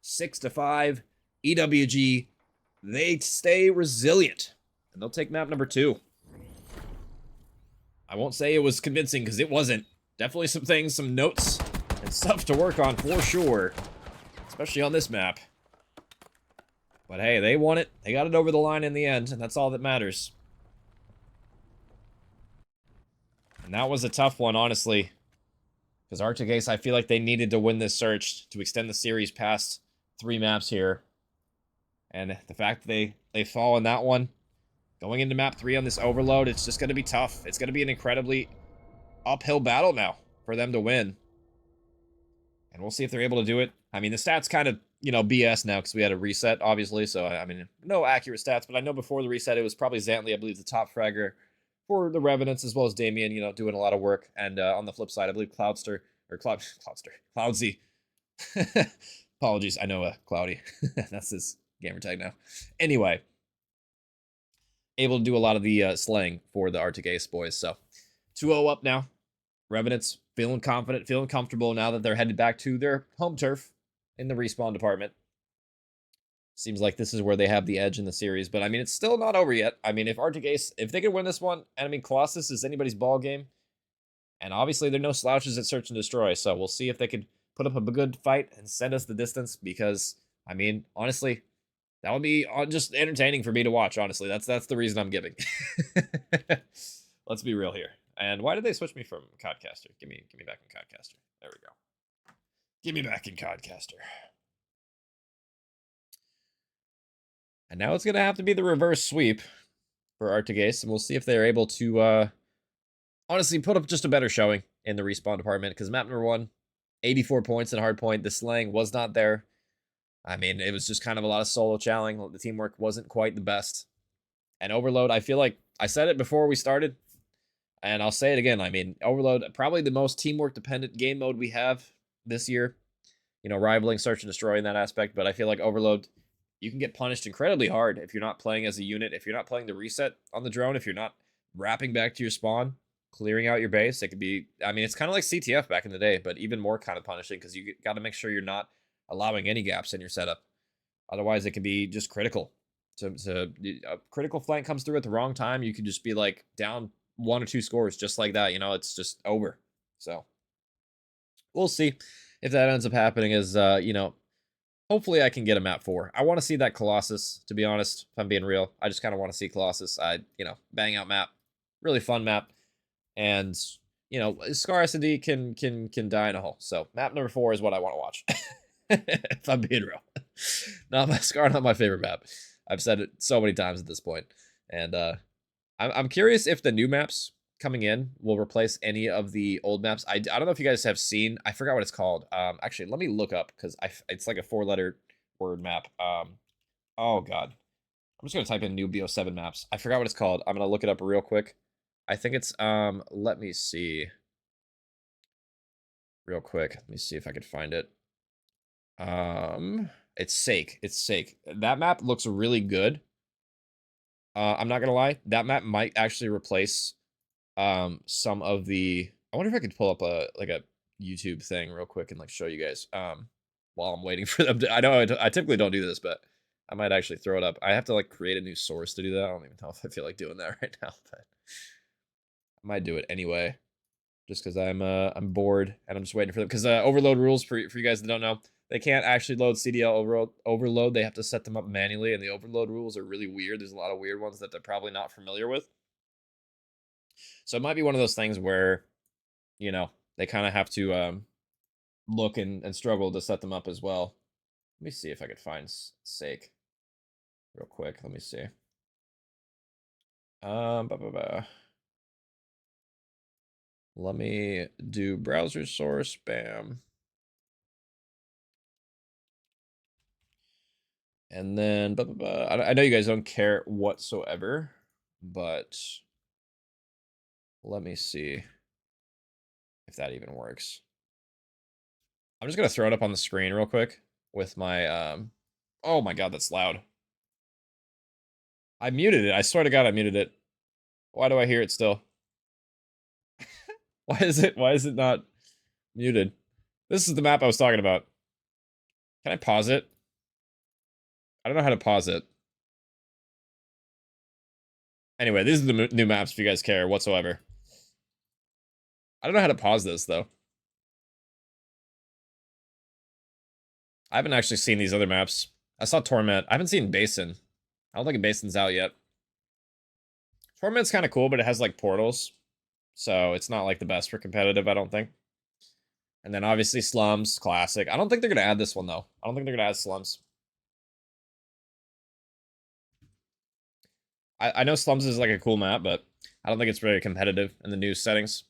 A: 6-5. EWG, they stay resilient, and they'll take map number 2. I won't say it was convincing, because it wasn't. Definitely some things, some notes, and stuff to work on for sure, especially on this map. But hey, they won it. They got it over the line in the end, and that's all that matters. And that was a tough one, honestly. Because Arctic Ace, I feel like they needed to win this search to extend the series past 3 maps here. And the fact that they fall in that one, going into map 3 on this overload, it's just going to be tough. It's going to be an incredibly uphill battle now for them to win. And we'll see if they're able to do it. I mean, the stats kind of, you know, BS now because we had a reset, obviously. So, I mean, no accurate stats. But I know before the reset, it was probably Zantley, I believe, the top fragger for the Revenants, as well as Damien, you know, doing a lot of work. And on the flip side, I believe Cloudsy. Apologies, I know Cloudy. That's his gamer tag now. Anyway, able to do a lot of the slaying for the Arctic Ace boys. So 2-0 up now. Revenants feeling confident, feeling comfortable now that they're headed back to their home turf in the respawn department. Seems like this is where they have the edge in the series, but I mean, it's still not over yet. I mean, if Arctic Ace, if they could win this one, and I mean, Colossus is anybody's ball game, and obviously they're no slouches at search and destroy, so we'll see if they could put up a good fight and send us the distance, because I mean, honestly, that would be just entertaining for me to watch. Honestly, that's the reason I'm giving. Let's be real here. And why did they switch me from Codcaster? Give me back in Codcaster. There we go. Give me back in Codcaster. And now it's gonna have to be the reverse sweep for Artigas, and we'll see if they're able to honestly put up just a better showing in the respawn department, because map number 1, 84 points in hardpoint. The slang was not there. I mean, it was just kind of a lot of solo challenging. The teamwork wasn't quite the best. And Overload, I feel like I said it before we started, and I'll say it again. I mean, Overload, probably the most teamwork dependent game mode we have this year. You know, rivaling Search and Destroy in that aspect, but I feel like Overload, you can get punished incredibly hard if you're not playing as a unit, if you're not playing the reset on the drone, if you're not wrapping back to your spawn, clearing out your base. It could be, I mean, it's kind of like CTF back in the day, but even more kind of punishing, because you got to make sure you're not allowing any gaps in your setup. Otherwise, it can be just critical. A critical flank comes through at the wrong time, you could just be like down 1 or 2 scores just like that. You know, it's just over. So we'll see if that ends up happening. Is you know, hopefully I can get a map 4. I want to see that Colossus, to be honest, if I'm being real. I just kind of want to see Colossus. You know, bang out map. Really fun map. And, you know, Scar S&D can die in a hole. So map number 4 is what I want to watch. If I'm being real. Scar, not my favorite map. I've said it so many times at this point. And I'm curious if the new maps coming in will replace any of the old maps. I don't know if you guys have seen, I forgot what it's called. Actually, let me look up, because it's like a 4-letter word map. Oh god, I'm just gonna type in new BO7 maps. I forgot what it's called. I'm gonna look it up real quick. I think it's let me see real quick. Let me see if I could find it. It's Sake. It's Sake. That map looks really good. I'm not gonna lie, that map might actually replace some of the, I wonder if I could pull up a YouTube thing real quick and like show you guys while I'm waiting for them to, I know I typically don't do this, but I might actually throw it up. I have to like create a new source to do that. I don't even know if I feel like doing that right now, but I might do it anyway, just because I'm bored and I'm just waiting for them, because overload rules, for you guys that don't know, they can't actually load CDL overload. They have to set them up manually, and the overload rules are really weird. There's a lot of weird ones that they're probably not familiar with. So it might be one of those things where, you know, they kind of have to look and struggle to set them up as well. Let me see if I could find Sake real quick. Let me see. Let me do browser source, bam. And then, I know you guys don't care whatsoever, but let me see if that even works. I'm just gonna throw it up on the screen real quick with my, oh my god, that's loud. I muted it. I swear to god I muted it. Why do I hear it still? Why is it not muted? This is the map I was talking about. Can I pause it? I don't know how to pause it. Anyway, these are the new maps if you guys care whatsoever. I don't know how to pause this, though. I haven't actually seen these other maps. I saw Torment. I haven't seen Basin. I don't think Basin's out yet. Torment's kind of cool, but it has, like, portals. So it's not, like, the best for competitive, I don't think. And then, obviously, Slums. Classic. I don't think they're going to add this one, though. I don't think they're going to add Slums. I know Slums is, like, a cool map, but I don't think it's very competitive in the new settings.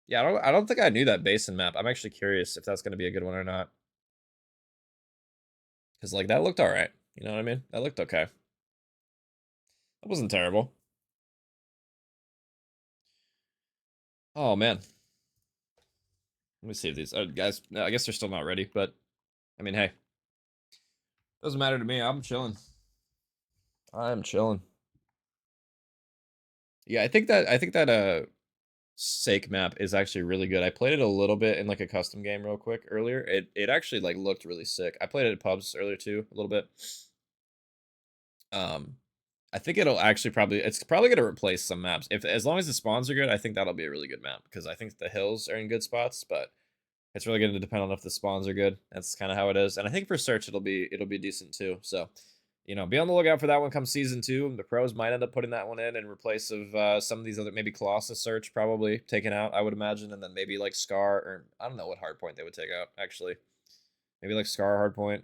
A: Yeah, I don't think I knew that Basin map. I'm actually curious if that's going to be a good one or not. Because, like, that looked alright. You know what I mean? That looked okay. That wasn't terrible. Oh, man. Let me see if these... guys, I guess they're still not ready, but... I mean, hey. Doesn't matter to me. I'm chilling. I'm chilling. Yeah, I think that Sake map is actually really good. I played it a little bit in like a custom game real quick earlier. It actually like looked really sick. I played it at pubs earlier too, a little bit. I think it'll actually it's probably gonna replace some maps. As long as the spawns are good, I think that'll be a really good map, because I think the hills are in good spots, but It's really going to depend on if the spawns are good. That's kind of how it is. And I think for search, it'll be decent too. So, you know, be on the lookout for that one come season 2. The pros might end up putting that one in replace of some of these other, maybe Colossus search probably taken out, I would imagine. And then maybe like Scar, or I don't know what hardpoint they would take out, actually. Maybe like Scar hardpoint.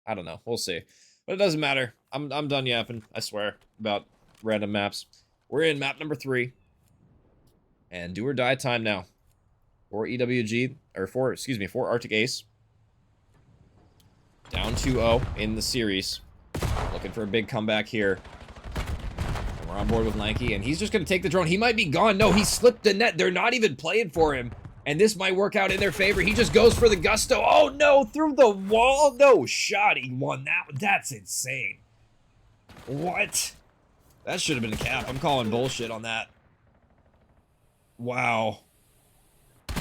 A: I don't know. We'll see. But it doesn't matter. I'm done yapping, I swear, about random maps. We're in map number 3. And do or die time now. For EWG, or for Arctic Ace. Down 2-0 in the series. Looking for a big comeback here. And we're on board with Lanky, and he's just going to take the drone. He might be gone. No, he slipped the net. They're not even playing for him. And this might work out in their favor. He just goes for the gusto. Oh, no, through the wall. No shot. He won that one. That's insane. What? That should have been a cap. I'm calling bullshit on that. Wow.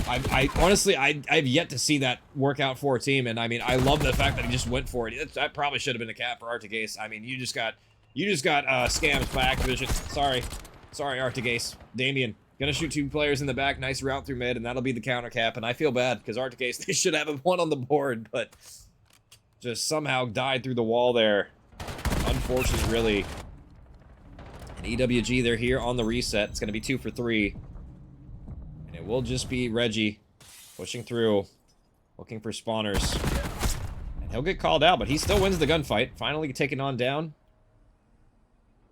A: I honestly, I've yet to see that work out for a team, and I mean, I love the fact that he just went for it. That probably should have been a cap for Arctic Ace. I mean, you just got scammed by Activision. Sorry, Arctic Ace. Damien, gonna shoot 2 players in the back, nice route through mid, and that'll be the counter cap. And I feel bad because Arctic Ace, they should have one on the board, but just somehow died through the wall there. Unfortunate, really. And EWG, they're here on the reset. It's gonna be 2 for 3. It will just be Reggie pushing through, looking for spawners. And he'll get called out, but he still wins the gunfight. Finally taken on down.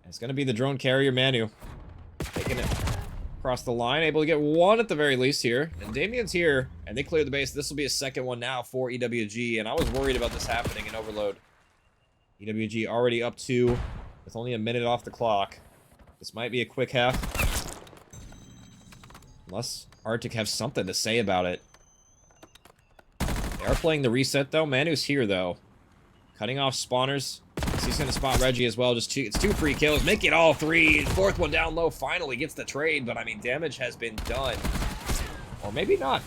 A: And it's going to be the drone carrier, Manu. Taking it across the line, able to get 1 at the very least here. And Damien's here, and they clear the base. This will be a second one now for EWG, and I was worried about this happening in Overload. EWG already up 2 with only a minute off the clock. This might be a quick half. Unless Arctic have something to say about it. They are playing the reset, though. Manu's here, though. Cutting off spawners. He's going to spot Reggie as well. It's 2 free kills. Make it all 3. 4th one down low. Finally gets the trade, but, I mean, damage has been done. Or maybe not.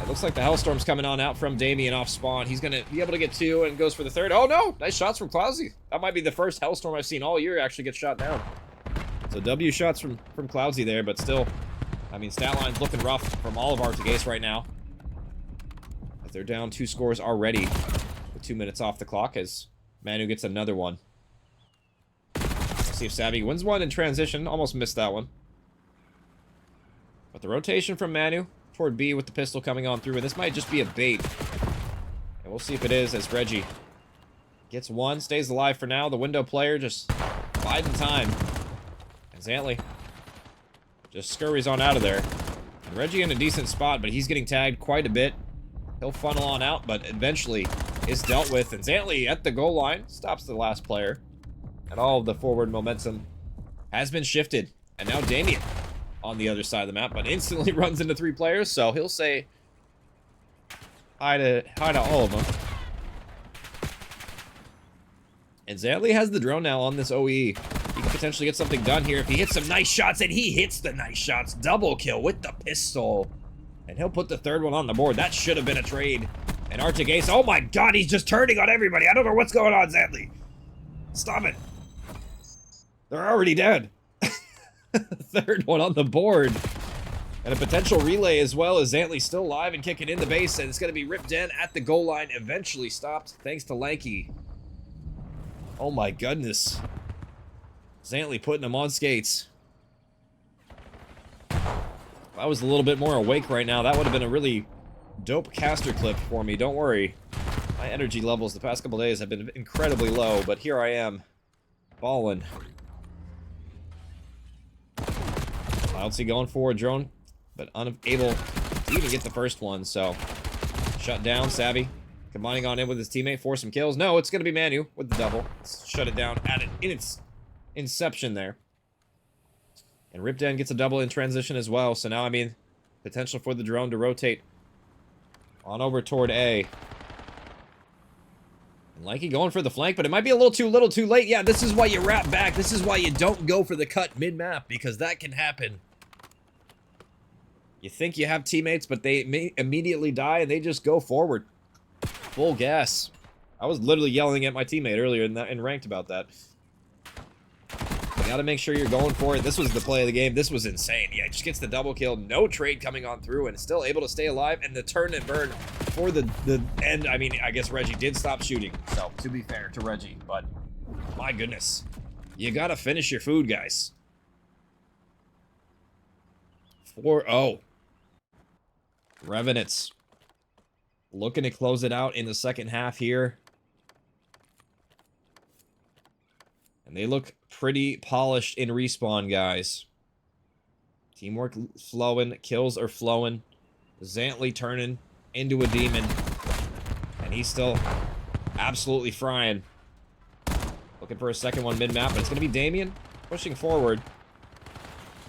A: It looks like the Hellstorm's coming on out from Damien off spawn. He's going to be able to get 2 and goes for the 3rd. Oh, no! Nice shots from Cloudsy. That might be the first Hellstorm I've seen all year actually get shot down. So W shots from Cloudsy there, but still... I mean, stat line's looking rough from all of Arctic Ace right now. But they're down 2 scores already with 2 minutes off the clock as Manu gets another one. Let's see if Savvy wins one in transition. Almost missed that one. But the rotation from Manu toward B with the pistol coming on through, and this might just be a bait. And we'll see if it is as Reggie gets 1, stays alive for now. The window player just biding time. And Zantley just scurries on out of there. And Reggie in a decent spot, but he's getting tagged quite a bit. He'll funnel on out, but eventually is dealt with. And Zantley at the goal line stops the last player. And all of the forward momentum has been shifted. And now Damien on the other side of the map, but instantly runs into 3 players, so he'll say hi to all of them. And Zantley has the drone now on this OE. He can potentially get something done here if he hits some nice shots, and he hits the nice shots. Double kill with the pistol. And he'll put the 3rd one on the board. That should have been a trade. And Arctic Ace, oh my god, he's just turning on everybody. I don't know what's going on, Zantley. Stop it. They're already dead. 3rd one on the board. And a potential relay as well as Zantley still alive and kicking in the base. And it's going to be ripped in at the goal line. Eventually stopped thanks to Lanky. Oh my goodness. Zantley putting him on skates. If I was a little bit more awake right now, that would have been a really dope caster clip for me. Don't worry. My energy levels the past couple days have been incredibly low, but here I am. Balling. Cloudsy going for a drone, but unable to even get the first one, so shut down. Savvy combining on in with his teammate for some kills. No, it's going to be Manu with the double. Let's shut it down at it in its inception there. And Ripden gets a double in transition as well. So now, I mean, potential for the drone to rotate on over toward A. And Lanky going for the flank, but it might be a little too late. Yeah, this is why you wrap back. This is why you don't go for the cut mid-map, because that can happen. You think you have teammates, but they may immediately die, and they just go forward. Full gas. I was literally yelling at my teammate earlier in ranked about that. But got to make sure you're going for it. This was the play of the game. This was insane. Yeah, just gets the double kill. No trade coming on through, and still able to stay alive. And the turn and burn for the end. I mean, I guess Reggie did stop shooting. So, to be fair to Reggie. But, my goodness. You got to finish your food, guys. 4-0. Revenants. Looking to close it out in the second half here. And they look pretty polished in respawn, guys. Teamwork flowing. Kills are flowing. Zantley turning into a demon. And he's still absolutely frying. Looking for a second one mid-map, but it's going to be Damien pushing forward.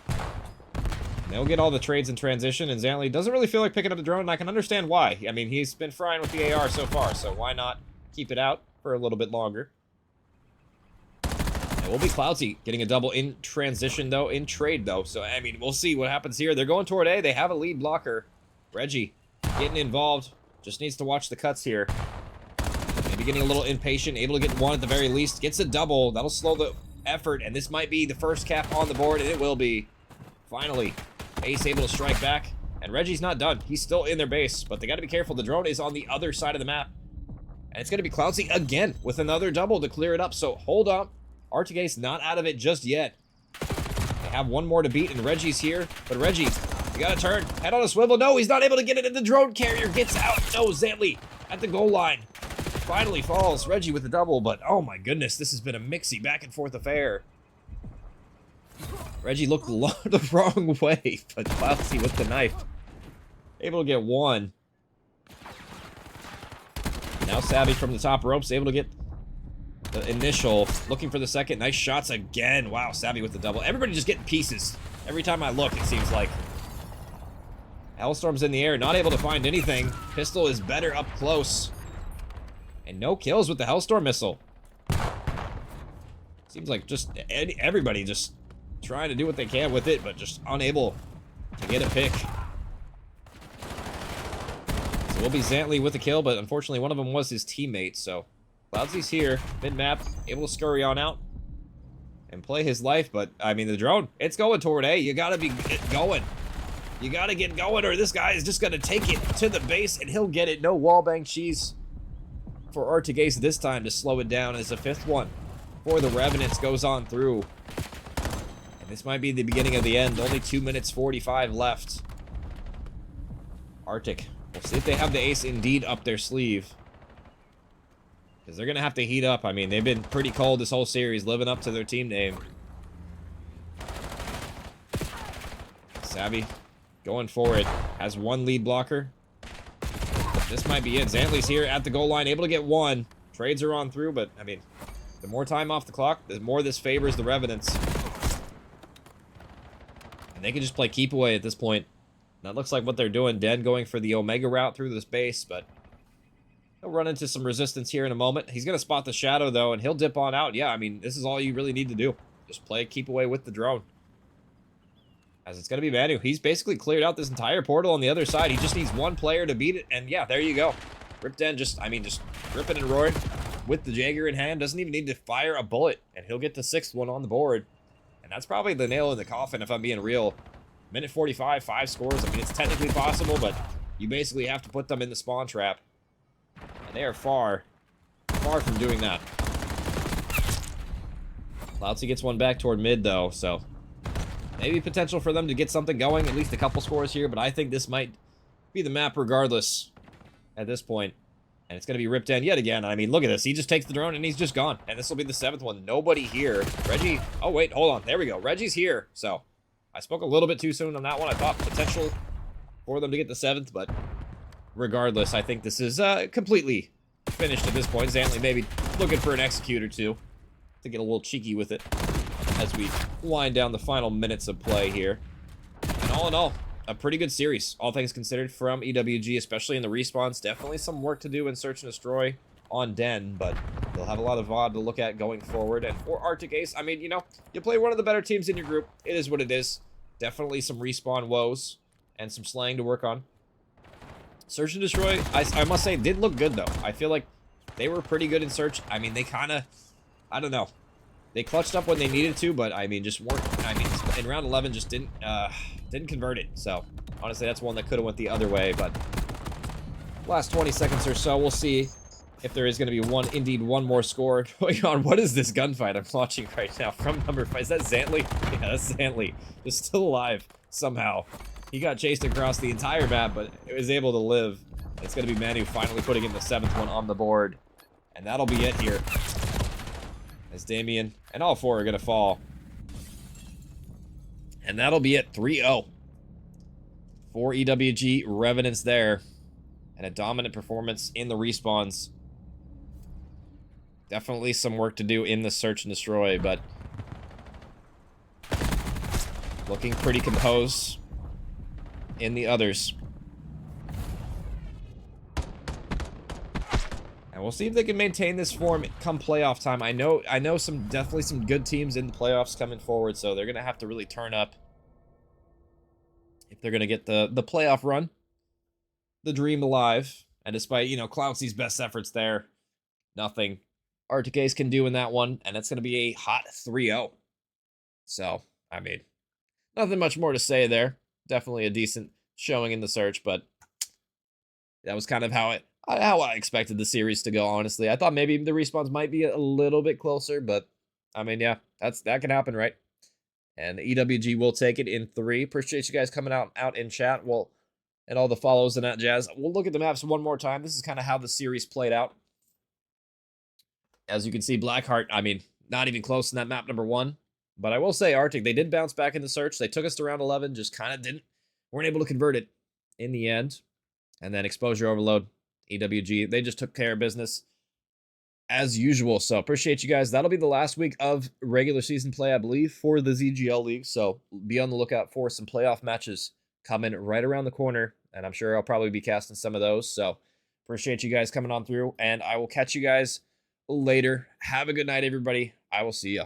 A: And they'll get all the trades in transition, and Zantley doesn't really feel like picking up the drone, and I can understand why. I mean, he's been frying with the AR so far, so why not keep it out for a little bit longer? It will be Cloudsy getting a double in transition, though, in trade, though. So, I mean, we'll see what happens here. They're going toward A. They have a lead blocker. Reggie getting involved. Just needs to watch the cuts here. Maybe getting a little impatient. Able to get one at the very least. Gets a double. That'll slow the effort. And this might be the first cap on the board. And it will be. Finally, Ace able to strike back. And Reggie's not done. He's still in their base. But they got to be careful. The drone is on the other side of the map. And it's going to be Cloudsy again with another double to clear it up. So, hold up. Arctic Ace not out of it just yet. They have one more to beat, and Reggie's here. But Reggie, you gotta turn. Head on a swivel. No, he's not able to get it, and the drone carrier gets out. No, Zantley at the goal line. Finally falls. Reggie with the double, but oh my goodness, this has been a mixy back and forth affair. Reggie looked the wrong way, but Cloudsy with the knife. Able to get one. Now Savvy from the top ropes, able to get the initial, looking for the second. Nice shots again. Wow, Savvy with the double. Everybody just getting pieces. Every time I look, it seems like. Hellstorm's in the air, not able to find anything. Pistol is better up close. And no kills with the Hellstorm missile. Seems like just everybody just trying to do what they can with it, but just unable to get a pick. So it will be Zantley with the kill, but unfortunately one of them was his teammate, so Cloudsy's here, mid-map, able to scurry on out and play his life, but, I mean, the drone, it's going toward A. You gotta be going. You gotta get going, or this guy is just gonna take it to the base, and he'll get it. No wallbang cheese for Arctic Ace this time to slow it down as the fifth one for the Revenants goes on through. And this might be the beginning of the end. Only 2 minutes 45 left. Arctic, we'll see if they have the ace indeed up their sleeve. Because they're going to have to heat up. I mean, they've been pretty cold this whole series, living up to their team name. Savvy going for it. Has one lead blocker. This might be it. Zantley's here at the goal line, able to get one. Trades are on through, but, I mean, the more time off the clock, the more this favors the Revenants. And they can just play keep away at this point. That looks like what they're doing. Den going for the Omega route through this base, but he'll run into some resistance here in a moment. He's going to spot the shadow, though, and he'll dip on out. Yeah, I mean, this is all you really need to do. Just play keep away with the drone. As it's going to be Manu. He's basically cleared out this entire portal on the other side. He just needs one player to beat it, and yeah, there you go. Ripden just ripping and roaring with the Jagger in hand. Doesn't even need to fire a bullet, and he'll get the sixth one on the board. And that's probably the nail in the coffin, if I'm being real. Minute 45, 5 scores. I mean, it's technically possible, but you basically have to put them in the spawn trap. And they are far from doing that. Cloudsy gets one back toward mid, though, so maybe potential for them to get something going, at least a couple scores here, but I think this might be the map regardless at this point. And it's going to be ripped in yet again. I mean, look at this. He just takes the drone, and he's just gone. And this will be the 7th one. Nobody here. Reggie. Oh, wait. Hold on. There we go. Reggie's here. So, I spoke a little bit too soon on that one. I thought potential for them to get the 7th, but regardless, I think this is completely finished at this point. Zantley maybe looking for an execute or two to get a little cheeky with it as we wind down the final minutes of play here. And all in all, a pretty good series, all things considered, from EWG, especially in the respawns. Definitely some work to do in Search and Destroy on Den, but they'll have a lot of VOD to look at going forward. And for Arctic Ace, I mean, you know, you play one of the better teams in your group. It is what it is. Definitely some respawn woes and some slang to work on. Search and Destroy, I must say, did look good, though. I feel like they were pretty good in Search. I mean, they kind of, I don't know. They clutched up when they needed to, but I mean, just weren't. I mean, in round 11, just didn't convert it. So honestly, that's one that could have went the other way. But last 20 seconds or so, we'll see if there is going to be indeed one more score going on. What is this gunfight I'm watching right now from number 5? Is that Zantley? Yeah, that's Zantley. Just still alive somehow. He got chased across the entire map, but it was able to live. It's going to be Manu finally putting in the 7th one on the board. And that'll be it here. As Damien and all 4 are going to fall. And that'll be it. 3-0. 4 EWG Revenants there. And a dominant performance in the respawns. Definitely some work to do in the search and destroy, but looking pretty composed in the others. And we'll see if they can maintain this form come playoff time. I know definitely some good teams in the playoffs coming forward, so they're gonna have to really turn up if they're gonna get the playoff run, the dream alive. And despite, you know, Cloutsy's best efforts there, nothing RTKs can do in that one, and it's going to be a hot 3-0. So, I mean, nothing much more to say there. Definitely a decent showing in the search, but that was kind of how I expected the series to go, honestly. I thought maybe the respawns might be a little bit closer, but, I mean, yeah, that can happen, right? And the EWG will take it in 3. Appreciate you guys coming out in chat. And all the follows and that jazz. We'll look at the maps one more time. This is kind of how the series played out. As you can see, Blackheart, I mean, not even close in that map number 1. But I will say, Arctic, they did bounce back in the search. They took us to round 11, just kind of weren't able to convert it in the end. And then Exposure Overload, EWG, they just took care of business as usual. So appreciate you guys. That'll be the last week of regular season play, I believe, for the ZGL League. So be on the lookout for some playoff matches coming right around the corner. And I'm sure I'll probably be casting some of those. So appreciate you guys coming on through. And I will catch you guys later. Have a good night, everybody. I will see ya.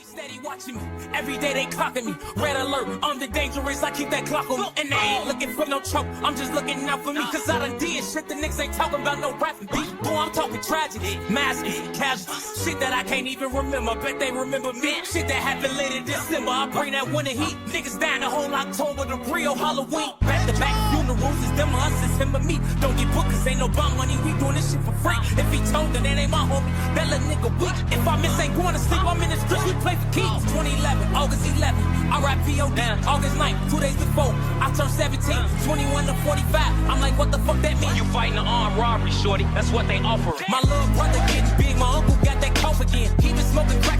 B: Steady watching me. Every day they clocking me. Red alert, I'm the dangerous. I keep that clock on me. And they ain't looking for no choke. I'm just looking out for me. Cause I done did shit the niggas ain't talking about no rapping beat. Boy, I'm talking tragedy, massive, casualties. Shit that I can't even remember. Bet they remember me. Shit that happened late in December. I bring that winter heat. Niggas dying the whole October, the real Halloween. Back to back funerals is them or us, it's him or me. Don't get booked cause ain't no bum money. We doing this shit for free. If he told that ain't my homie, that little nigga weak. If I miss ain't going to sleep, I'm in the streets. We play for keys. 2011, August 11, RIPO down, August 9th, 2 days before, I turned 17, 21 to 45, I'm like, what the fuck that mean? You fighting an armed robbery, shorty, that's what they offer. My little brother getting big, my uncle got that cough again, he been smoking crack.